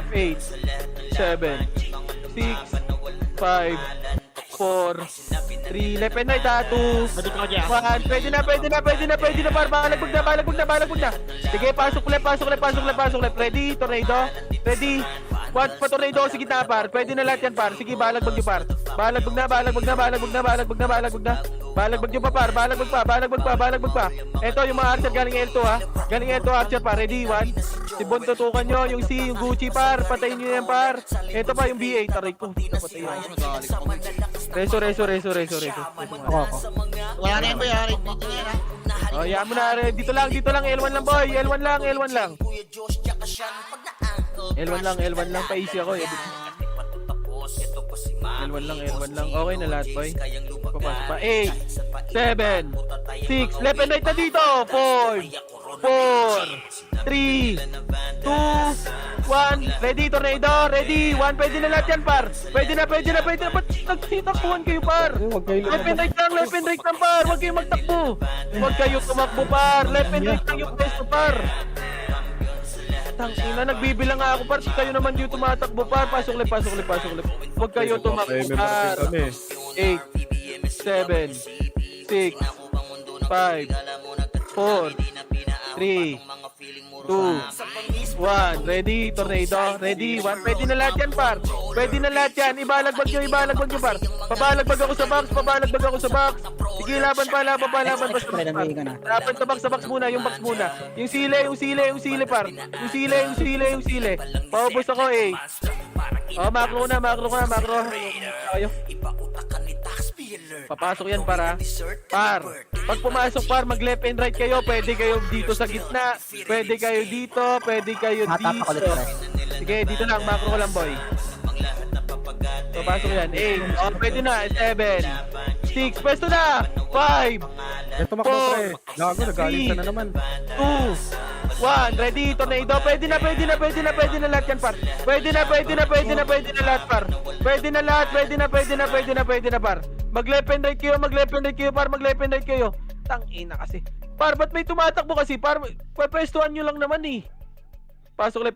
8, 7, 6, 5, 4, 3, left and right ha, 2, 1, pwede na par, balag na. Sige, pasok le. Ready, tornado, ready, 1 pa tornado sa gitna par, pwede na lahat yan par, sige, balag nyo par, balag na. Balag nyo pa par, balag pa. Eto yung mga archer galing L2 ha, archer par, ready, 1, si Bon tutukan nyo, yung C, yung Gucci par, patayin nyo yan par, eto pa yung BA, taray ko, napatay ako. Reso. Ako. Wala na yan, boy. Dito na yan, ha. Oh, yan mo na, dito lang, L1 lang boy, L1 lang. L1 lang, pa-easy ako eh. L1 lang. Okay na lahat, boy. Papasok pa. 8, 7, 6. Left and right na dito. 4, 3, 2, 1. Ready, tornado. Ready. 1. Pwede na lahat yan, par. Pwede na. Ba't nagsitakbuhan kayo, par? Left and right lang, par. Huwag kayong magtakbo. Huwag kayo tumakbo, par. Left and right lang yung pwesto, par. Tangina, nagbibilang nga ako par, kayo naman dito tumatakbo par, pasok le. Huwag kayo tumakbo par. 8, 7, 6, 5, 4, 3, 2, 1. Ready, tornado, ready, 1. Pwede na lahat yan par. Ibalagbag nyo par. Pabalagbag ako sa box. Sige, laban pa. Laban sa box muna, yung box muna. Yung sile par. Yung sile. Paubos ako eh. Oh, makro na. Ayo. Papasok yan para. Par. Pag pumasok par, mag left and right kayo. Pwede kayo dito sa gitna. Pwede kayo dito. Matapak ulit, pre. Sige, dito lang. Makro ko lang, boy. Papasok yan. 8. Oh, pwede na. 7. 6. Pwesto na. 5. Ito makbo, pre. Gago, nagaling na naman. 2, 1, ready, tornado. Pwede na lahat yan, par. Pwede na lahat, par. Pwede na, par. Mag-left and right kayo, par. Tangina kasi. Par, ba't may tumatakbo kasi? Par, pwestuhan nyo lang naman eh. Pasok le.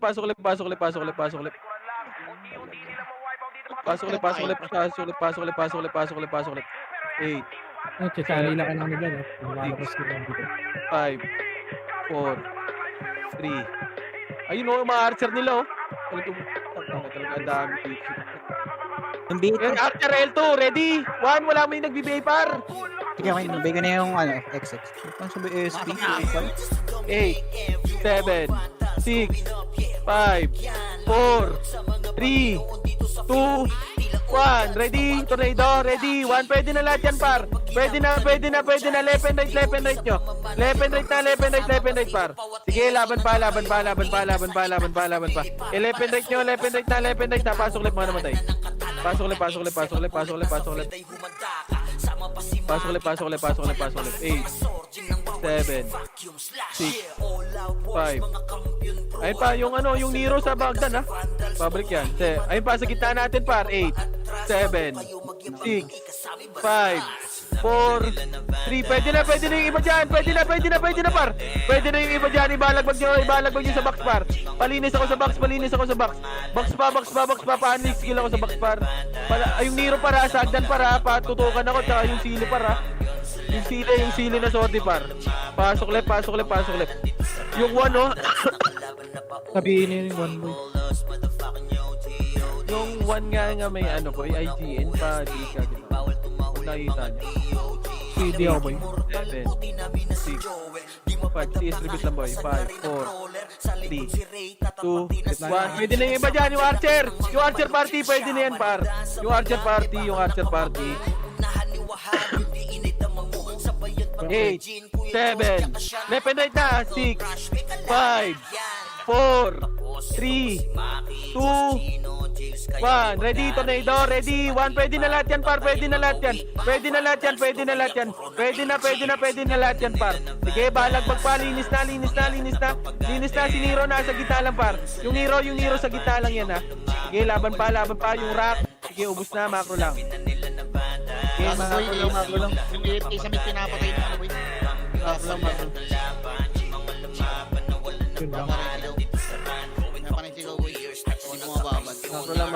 8. Sasali lang ka namin dyan. Lumalabas ko lang dito. 5, 4, 3. Ayun o, yung mga archer nila oh. Talaga ang dami. Yung beat. Yan, archer L2, ready? 1, wala mo yung nagbibigay par. Sige, okay. Nabigay ko na yung XX. Ano sabi ASP? 8, 7, 6, 5, 4, 3, 2, 1. Ready? Tornado, ready? 1. Pwede na lahat yan, par. Pwede na. Left and right nyo. Left and right, par. Sige, laban pa. Left and right na. Pasok left mga namatay. Pasok left. 8, 7, 6, 5. Ayun pa, yung Nero sa Bagdan ha. Fabric yan. Ayun pa, sa gitna natin par. 8, 7, 6, 5, 4, 3. Pwede na yung iba dyan. Pwede na par. Pwede na yung iba dyan. Ibalagbag nyo sa box par. Palinis ako sa box. Box pa. Panik skill ako sa box par. Yung Nero para, sa Agdan para. Patutukan ako. Tsaka yung sili para. Yung sili na sorti par. Pasok left. Yung 1 oh. Sabihin niyo yung one boy. Yung 1 nga may ko, yung IGN pa. Di ka dito. Kung nakita niya. CD ako boy. 7, 6, 5. CS repeat lang boy. 5, 4, 3, 2, 1. Pwede na yung iba dyan, yung Archer. Yung Archer party, pwede na yan par. Yung Archer party, yung Archer party. 8, 7, left and right na. 6, 5, 4, 3, 2, 1. Ready, tornado, ready. 1, pwede na lahat yan, par. Pwede na lahat yan. Pwede na lahat yan, pwede na lahat yan. Pwede na lahat yan, par. Sige, balag magpa. Linis na. Linis na, si Nero nasa gitna lang, par. Yung Nero sa gitna lang yan, ha. Sige, laban pa. Yung rock. Sige, ubus na, macro lang. Sige, macro lang. Yung AFK sa mid pinapatay na ano boy. Macro lang. Yun lang. Napanitigaw boy. Hindi mo mababad. Macro lang.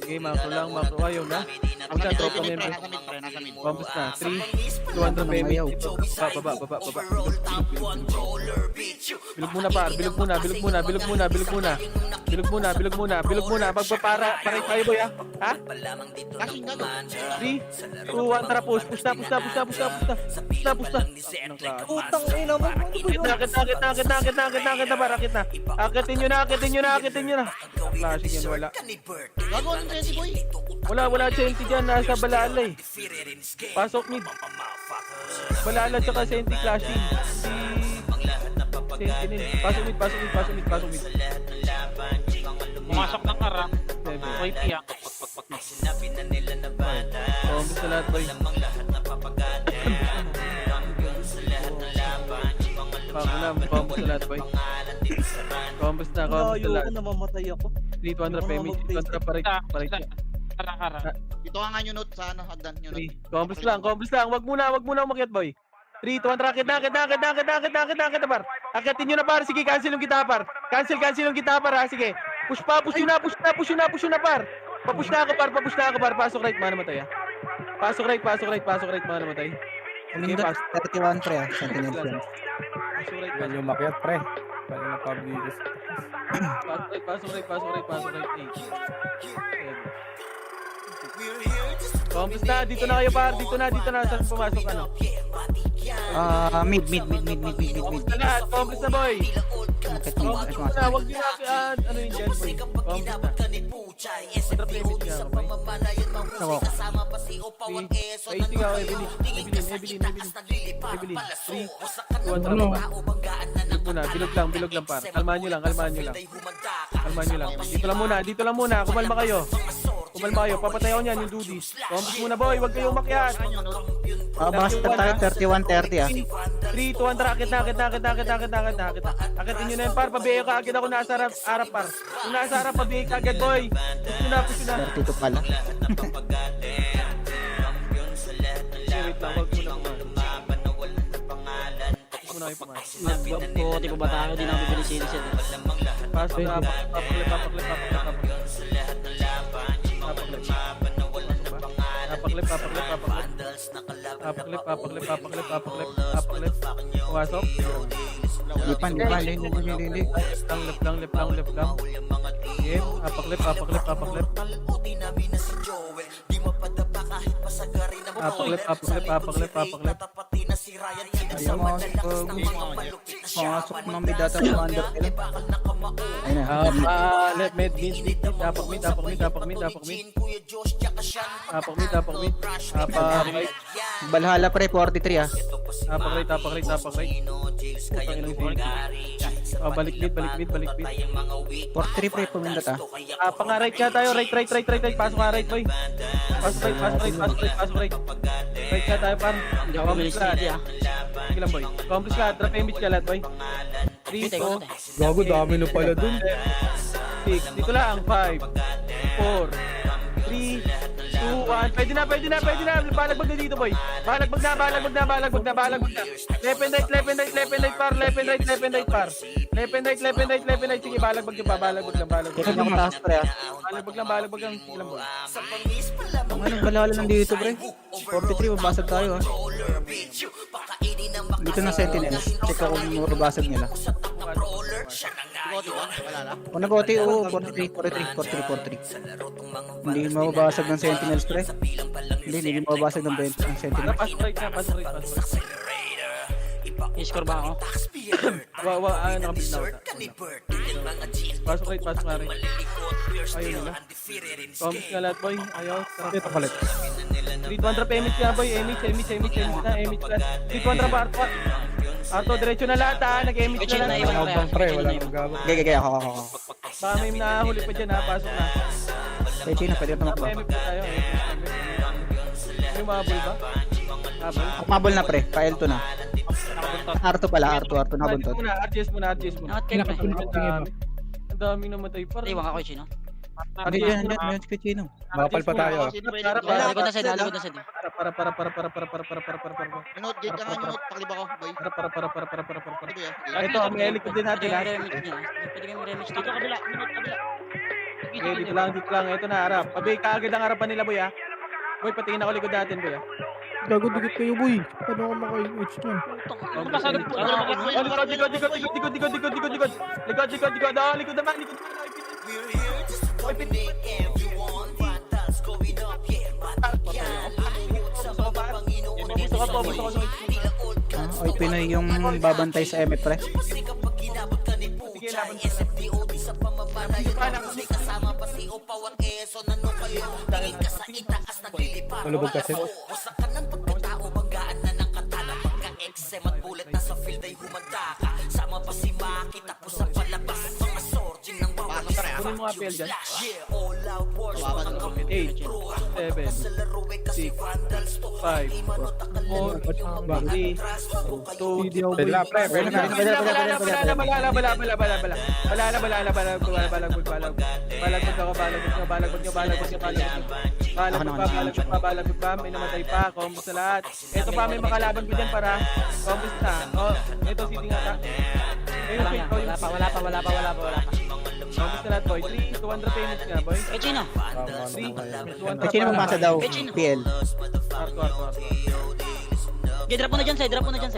Sige, macro lang. Ayaw na. Ang Nasa tropa mid member. pre, nasa mid. Vamos na. 3, 200 baby. Baba. Bilog muna par. Bilog muna. Magpapara. Paray tayo boy ha. Ha? Kasing gago. 3, 2, 1. Tara push. Push na. Anong klase? Putang ina mo. Akit na par. Akitin nyo na. Klase yan wala. Gago anong 20 boy? Wala Senti dyan, nasa Balala eh. Pasok mid. Balala tsaka Senti clashing. Si Senti din. Pasok mid. Pumasok ng kara. Boy piya. Combos na lahat boy. Combos na lahat boy. Combos na lahat. Namamatay ako. 300 PMI. Kontra parit. Kara. Ito nga yung note sa ano, hagdan yung note. 3. Combos lang. Wag muna umakyat boy. 3, 2, 1, rakit na par. Akitin nyo na par. Sige, cancel yung kita par. Cancel yung kita par ha. Sige. Push yun na par. Papush na ako par. Pasok right, mana matay ha. Pasok right, mana matay. Umindot 31 pre ah. Sentinel yan. Pasok right. Yan yung makiat, pre. Pala na public. Pasok right. 8. Combos na. Dito na kayo par. Dito na. Saan pumasok ano? Mid. Combos na lahat. Combos na boy. Combos na. Huwag nyo na. Ano yun dyan boy? Combos na. Kontra premium nga ako boy. Ako. 3, 80 ako. Evelyn. 3, 2, 1, tara pa. Bilog lang par. Kalmahan nyo lang. Dito lang muna. Kumalma kayo. Papatay ako niyan yung dudis. Combos muna boy. Huwag kayong umakyat. Basta tayo 31-30 ah. 3, 2, 1, tara. Akit na. Akitin nyo na yun par. Pabihay ka agad ako nasa harap par. Kung nasa harap, pabihay ka agad boy. Push na. 32 pala. Wait lang. Huwag muna kayo pumasok. Buti ko ba tayo? Di na bibili sinisin. Pasok na. Papaklip. Pumasok. Lipan. Hindi. Lip lang. Game. Papaklip. Ayaw mo. Pumasok ng mid data commander. Ayun na. Let mid. Tapak mid. Valhalla pre 43 ah. Tapak right. Putang inang sili. Balik mid. 43 pre pumindot ah. Pang-right ka tayo. Right. Pasok ka right boy. Pasok right. Right ka tayo par. Hindi ako bibili sinisin. Sige lang boy. Accomplish ka. Drop image ka lahat boy. 3, 2, Gago, dami na pala dun. 6. Dito lang. 5, 4, 3, 2, 1. Pwede na. Balagbag na dito boy. Balagbag na. Left and right par. Left and right par. Sige, balagbag nyo pa. Balagbag lang. Ito lang taas pre ah. Balagbag lang. Sige lang boy. Anong Valhalla nandito pre? 43 mabasag tayo ah. Dito na Sentinel. Check ako kung mabasag nila. Sige bote ba? Wala na. Kung nabote, oo, 43. Hindi mababasag ng Sentinels, pre. Hindi mababasag ng Sentinels. Pass right na, pass right. I-score ba ako? Nakabig na ako. Pasok right, pasok nga rin. Ayun nila. Combs nga lahat, boy. Ayaw. Dito palit. 3-200 pa Emich nga, boy. Emich na. Emich na. 3-200 pa Arto. Arto, diretso na lahat ha. Nag-Emich Kechin na na lang. iwan ko Wala yan. pre, Kechin wala na akong iwan. gagawin. Gaya, ako. Baka may nahuli pa dyan ha. Pasok na. Kaya Chino, pwede tumakbo. Emich na tayo. Yung mabul ba? Mabul. Mabol na, pre. Pa-L2 na. Nakabuntot. R2 pala, R2 nabuntot. RGS muna. Nakat kayo pre. Ang dami namatay pa. Iwan ako Chino. Hindi, yan, kay Chino. Bakal pa tayo. Sino ba yun? Para. Likod na side, likod na side. Para. Minute, gate ka nga minute. Pakaliba ko, boy. Para. Sige, Ito, may likod din natin ha. Pwede kayong remix dito. Kabila, kabila. Okay, dito lang. Ito na, harap. Pabay, kaagad ang harapan nila, boy ha. Boy, patingin ako likod natin, boy ha. Gago, dikit kayo boy. Paano ako maka-H niyan? Ano ba sabi po? Likod naman. Oy, Pinoy yung babantay sa MF, pre. Malubog kasi. Kunin mo nga PL dyan. Tawakan ko. 8, 7, 6, 5, 4, 3, 2, Hindi ako boy. Wala, pre. Pwede na. Balagbog pa, may namatay pa, combos na lahat. Ito pa, may makalaban pa dyan para combos na. Ito, sitting ata. Wala pa. Combos na lahat, boy. 3, 200 payments nga, boy. Kechin na. 3, 200 Kay Chino mamasa daw, PL. Arto. Okay, drop mo na dyan side. Drop mo na dyan.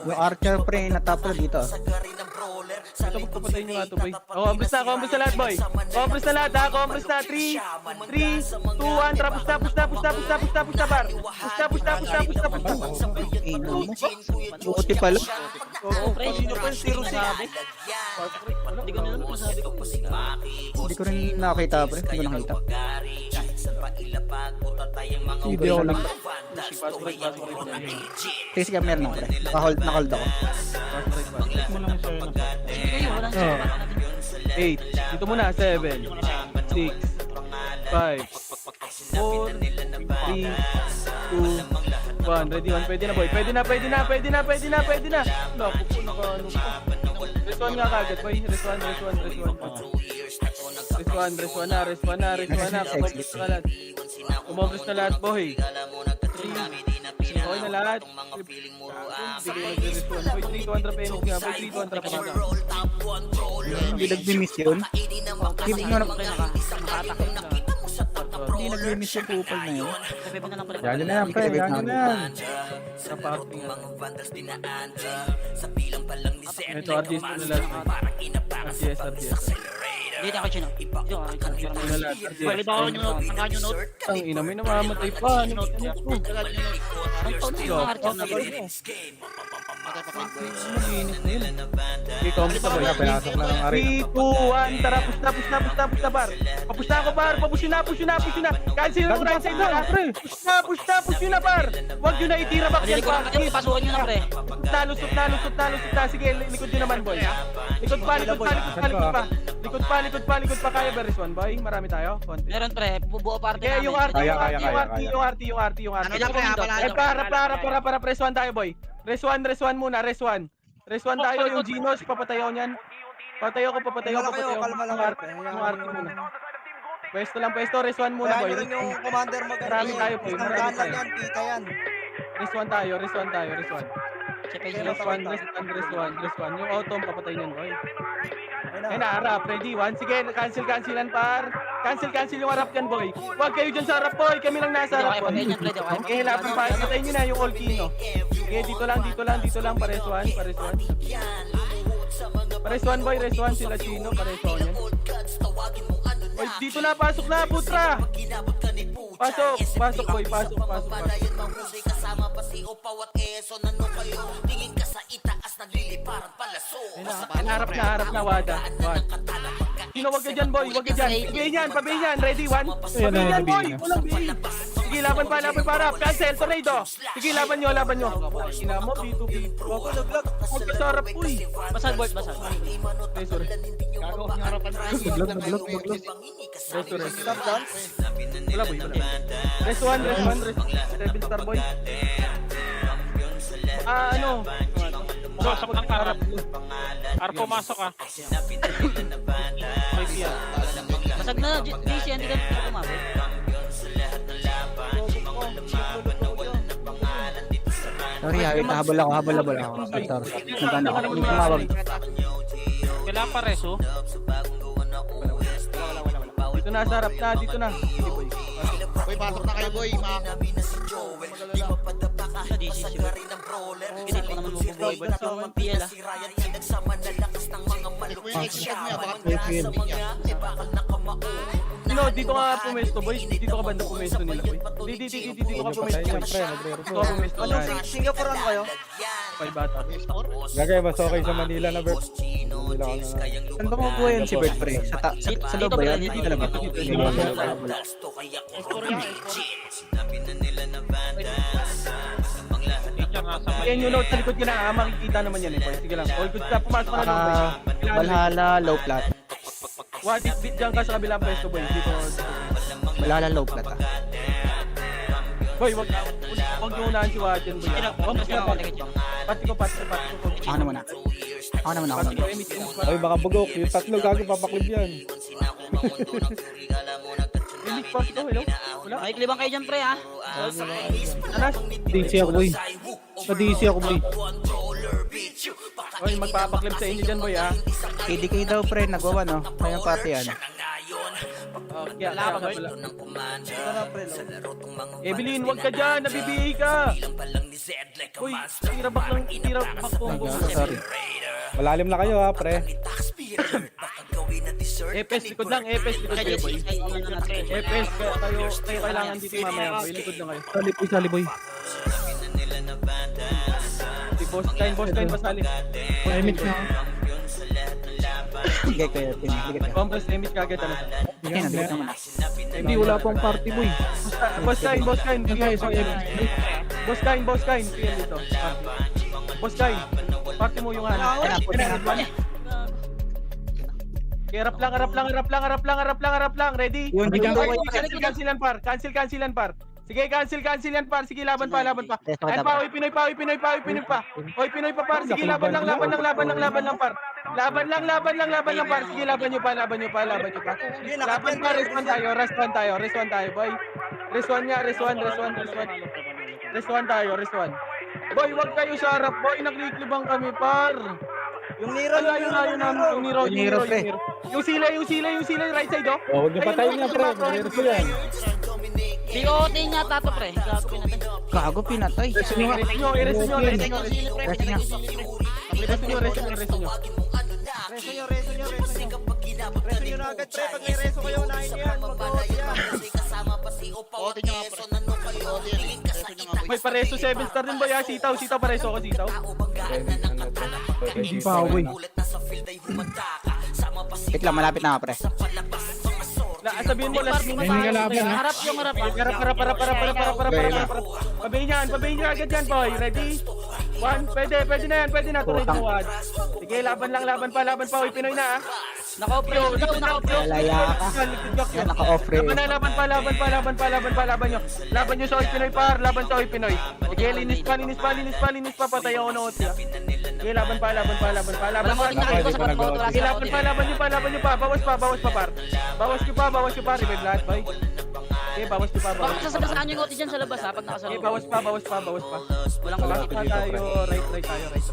Yung Archer, pre, natapos dito. Ito, magpapatay nyo nga ito, boy. Combos na lahat, boy. Combos na lahat, ha. Combos na. 3, 2, 1. Tara, pusta, par. Pusta. Ino mo. Buti pala. Oo, Pre, sino pa yung zero sabi? Hindi ko alam kung sabi ko. Hindi ko rin nakita, pre. Hindi ko nakita. Hindi ako lang. Kasi ka meron ako, pre. Nakahold ako. Kayo, walang Oo. 8. Dito muna, 7, 6, 5, 4, 3, 2, 1. Ready, 1. Pwede na, boy. Pwede na. Naku po, naka-ano pa. Reswan nga kagad, boy. Reswan. Reswan na. Umobres na lahat, boy. Okay na lahat. Boy, 3-200 pesos nga. Boy, 3-200 pa nga. Hindi nag-miss yun. Hindi mo na. Nakatakot na. Hindi nag-miss yung kupal na yun. Pepe na lang pala. Yan na yan, pre. Yan na yan. Napakasing nga. Ito, RGS na lahat. RGS. Dito ako Chino. Dito ako Chino. Na lahat, RGS. Balitawan nyo note. Ang kanyo note. Ang ina, may namamatay pa. Ano ito? Ang taon na yung Archer na ba? Maginis na yun. Okay, combos na, boy. Pinasok na ng ari. 3, 2, 1, tara, pusta, par. Papusta ako, par. Push na. Cancel yung right side na, pre. Push na, par. Huwag nyo na itira back yan, par. Pasukan nyo na pre. Lusot na. Sige, likod nyo naman, boy. Likod pa. Kaya ba, Rizwan, boy? Marami tayo. Konti. Meron pre. Buo parte Kaya namin. yung RT. Ano na, pre? Para, Rizwan tayo, boy. Rizwan muna. Rizwan tayo, yung Genos, papatayo niyan. Papatayo ko. Kalma lang, Yung pre. RT muna. Pwesto, Rizwan muna, Kaya boy. nyo rin yung commander Marami tayo, boy. Isang Marami daan lang tayo. yan, kita yan. Rizwan tayo. Rizwan. Rizwan. Yung auto, papatay niyan, boy. Ayun na. Ayun na, harap. Ready, 1. Sige, cancelan, par. Cancel yung harap dyan, boy. Huwag kayo dyan sa harap, boy. Kami lang nasa Hindi harap, ako boy. patayin yan, pre. Hindi ako kaya Okay, laban pa. Patayin nyo na yung all kino. Okay, dito lang. Pares one. Pares one, boy. Res one. Sila Chino. Pares one yan. Oy, dito na. Pasok na, putra. Pasok, boy. Pasok. Kasama pa si Opaw at Eson. Ano kayo? Tingin ka sa itaas, nagliliparan palaso. Harap na, Wada. Sino, wag ka dyan, boy. Wag ka dyan. Pabihin yan. Ready, one. Pabihin yan, boy. Walang bihin. Sige, laban pa. Harap. Cancel, tornado. Sige, laban nyo. Ina mo, B2B. Huwag ka sa harap, boy. Basag, board, basag. Okay, sorry. Stop dance. Wala, boy. Res one. Rebel Star, boy. Ano? Pasok ng harap. Arpo, masok ah. May piya. Basag na, DC, hindi ka kumabot. Sorry, habol ako. Sorry. Nagkano ako. Hindi tumawag. Kailangan pa reso. Dito na, sa harap na. Dito na. Sige, boy. Boy, pasok na kayo, boy. Sa DC, siguro. Hindi ko naman bubuhay, boy. Kasi naman PL, ah. Sino, dito ka pumesto, boy. Dito ka banda pumesto nila, boy. Dito ka pumesto, boy. Dito ka pumesto. Ano, Singapore ano kayo? Pay bata. Gagay, mas okay sa Manila na, Bert. Saan ba mabuhay yan si Bert, pre? Sa loob ba yan? Dito na ba? Teacher nga sa Ayan yung note sa likod ko na, makikita naman yan, boy. Sige lang. All good ka, pumasok ka na lang, boy. Valhalla, low plat. What if dyan ka sa kabilang pwesto, boy? Dito. Valhalla, low plat ah. Boy, wag yung unahan si Wajan, boy. Pati ko. Ako na muna. Ay, baka bugok. Yung tatlo gago, papaklib yan. Limit pa ito, hello? Wala? Makiklibang kayo dyan, pre, ha? Anas? DC ako, boy. Sa DC ako, boy. Oy, magpapaklip sa inyo dyan, boy, ha? KDK daw, pre. Nagawa, no? Kayang party yan. Kaya Wala pala. Ito na, pre. Evelyn, wag ka dyan, nabibigay ka. Uy, tira back combo. Sorry. Malalim na kayo, ha, pre. Epes, likod kayo, boy. Epes, kayo kailangan dito mamaya, boy. Likod lang kayo. Sali, boy. Si Boss Kine, basali. Limit na. Sige, kayo. Sige, kayo. Compress limit kagad, ano? Sige na, naman. Hindi, wala pang party, boy. Boss Kine. Tayo sa Boss Kine, PM dito. Boss Kine, party mo yung ano. Harap lang. Ready? Yun, Bigyan ko. Cancelan par. Sige, cancel yan par. Sige, laban pa. Ay pa, oy Pinoy pa. Oy Pinoy pa par. Sige, laban lang par. Laban lang par. Sige, laban nyo pa. Laban pa, respawn tayo, boy. Respawn tayo. Boy, wag kayo sa harap, boy. Nagliklibang kami, par. Yung Nero, Yung Nero, pre. Yung sila, right side, oh. Oh, huwag niyo patayin niya, pre. Mayroon ko yan. DOT niya, tato, pre. Gago, pinatay. Reso nyo. Reso nyo agad, pre. Pag may reso kayo, unahin nyo yan. Mag-out yan. May pareso 7 star din, boy, ah. Sitaw, pareso ko, sitaw. Hindi pa ako, boy. Wait lang, malapit na nga, pre. Sabihin mo, last minute. May hingalaban, ha? Harap yung harap, ha? Harap. Pabayin nyo agad yan, boy. Ready? 1, pwede na. Tuloy na, one. Sige, laban pa. Uy, Pinoy na, ah. Naka-off, pre. Lalaya ka. Yan, naka-off, pre. Laban nyo. Laban nyo sa Oy Pinoy, par. Laban sa Oy Pinoy. Sige, linis pa. Patay ako ng otya. Sige, laban pa. Walang moting na kayo sa pag-motor. Sige, laban nyo pa. Bawas pa, par. Bawas nyo pa. Revive lahat, boy. Sige, bawas nyo pa. Bakit sasabasaan yung OT dyan sa labas, ha? Pag Sige, nakasalubong. bawas pa. Walang Bawas pa tayo. Right tayo. Right.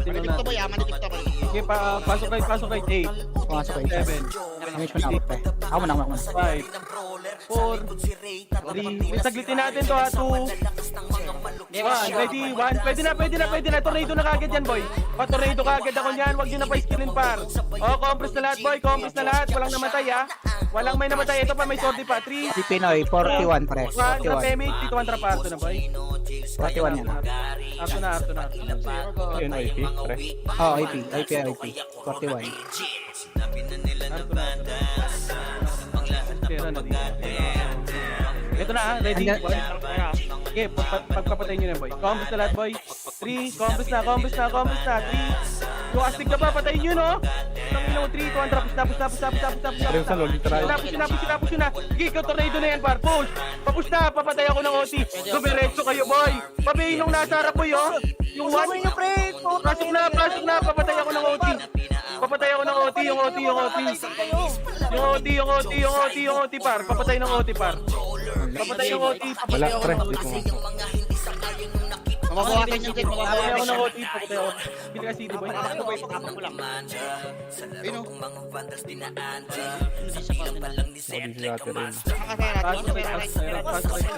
Isutin na Manitik to natin. boy, manitik to boy. Okay, pasok right. 8, Pumasok kayo. 7, Image mo na ako, pre. Ako muna. 5, 4, 3. Saglitin natin to ha. 2, 1. Ready? 1. Pwede na. Tornado na kagad yan, boy. Pa-tornado kagad ako niyan. Huwag nyo na pa-skillin par. Oh, compress na lahat, boy. Compress na lahat. Walang namatay, ha. Walang may namatay. Ito pa, may sortie pa. 3, Si Pinoy, 41, pre. 1. Sa 41. Pemate, dito 1 traparto na, boy. 41 yan. Arto na. Ayun, IP, pre. Oh, IP. 41. Pera na dito. Ito na, ha. Ready? Hanggang- 1. Okay, pagpapatay nyo na, boy. Compress na lahat, boy. 3, compress na. 3. Yung astig ka pa, patayin nyo, no? Tangin mo, 3, 2, 1, tapos. Pero yung salog, dito tayo. Push na. Sige, ikaw, tornado na yan, par. Push. Papush na, papatay ako ng OT. Dumiretso kayo, boy. Pabayin nung nasa harap, boy, oh. Yung Usapin nyo, pre. Pasok na, papatay ako ng OT. Yung OT, par. Papatay ng OT, par. Papatay ng OT. Wala, pre. Dito mo. Mababawasan yung check, Papatay mababawasan ako ng yung OT. Papatay ako. Pili ka city, boy. Ayun o. Hindi si ate rin. Pasok right.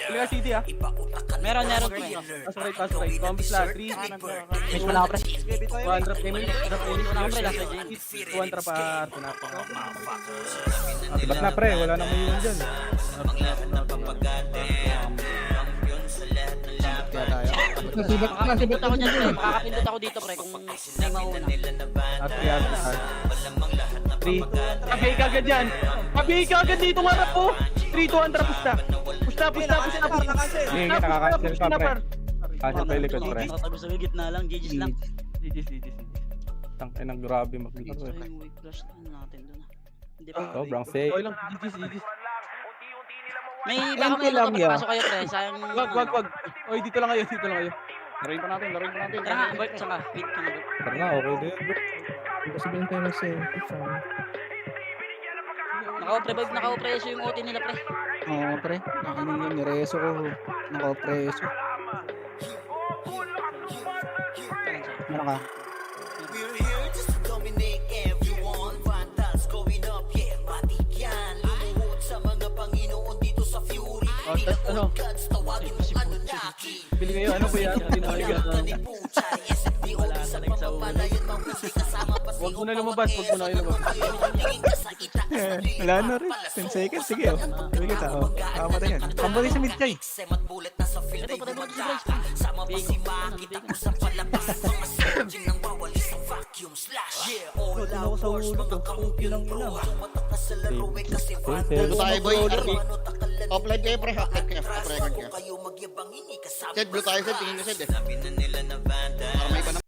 Pili ka city, ah. Meron pre. Pasok right. Combis lahat. 3, Image mo na ako, pre. 1 drop payment. Ako pre, last na dyan. 1 trap parto na. Ba't na, pre? Wala nang may iwan dyan. Kaya tayo. Makakapindot ako dyan pre. Makakapindot ako dito pre kung may mauna. At 3. Kabay ka agad yan. Kabay ka agad dito nga rap, oh. 3, 2, 1 trap. Push na. Hindi, nakaka-cancel pa, pre. Cancel pa yung likod, pre. Nakatago sa gitna lang. GG's lang. GG. Tangay ng grabe maglaro, So eh. yung weak flash na natin doon. Hindi pa. Sobrang safe. Okay lang. GG. May baka may lang yan. pasok kayo pre. Sayang. Wag. Oy, dito lang kayo. Laruin pa natin. Tara nga, Bert, saka. Feed ka na Bert. Tara na, okay din. Sabihin tayo na sa'yo. Naka-preso yung OT nila pre. Oo, pre. Ano yun, nireso ko. Naka-preso. Ano ka? We're here just to dominate everyone. Vandals going up, yeah, matik yan. Lumuhod sa mga Panginoon dito sa Fury. Ano? Gods, tawagin mo Anunnaki. Bili kayo. Ano ba yan? Pinagatan ni Puchay, SFDO sa pagpapalayan ng hindi kasama pa si Huwag mo na lumabas. tingin ka sa itaas na Wala na rin. 10 seconds. Sige, oh. Sabi kita, oh. Kakapatay yan. Pambali sa mid-try. Semat bullet na sa field ay gumagana. Sama pa si Makita ko sa palabas. Mga surging nang wawalis ang vacuum slash. Yeah, all outdoors, mga kamupilang pro. Tumatak na sa laro eh kasi Dito tayo boy. Vandals. Offline kayo pre. Offline kayo. Off-record kayo. Kayo magyabang ini kasama. Sed, blue tayo sed. Tingin nyo sed eh. Sabi na nila na Vandals. Para may iba na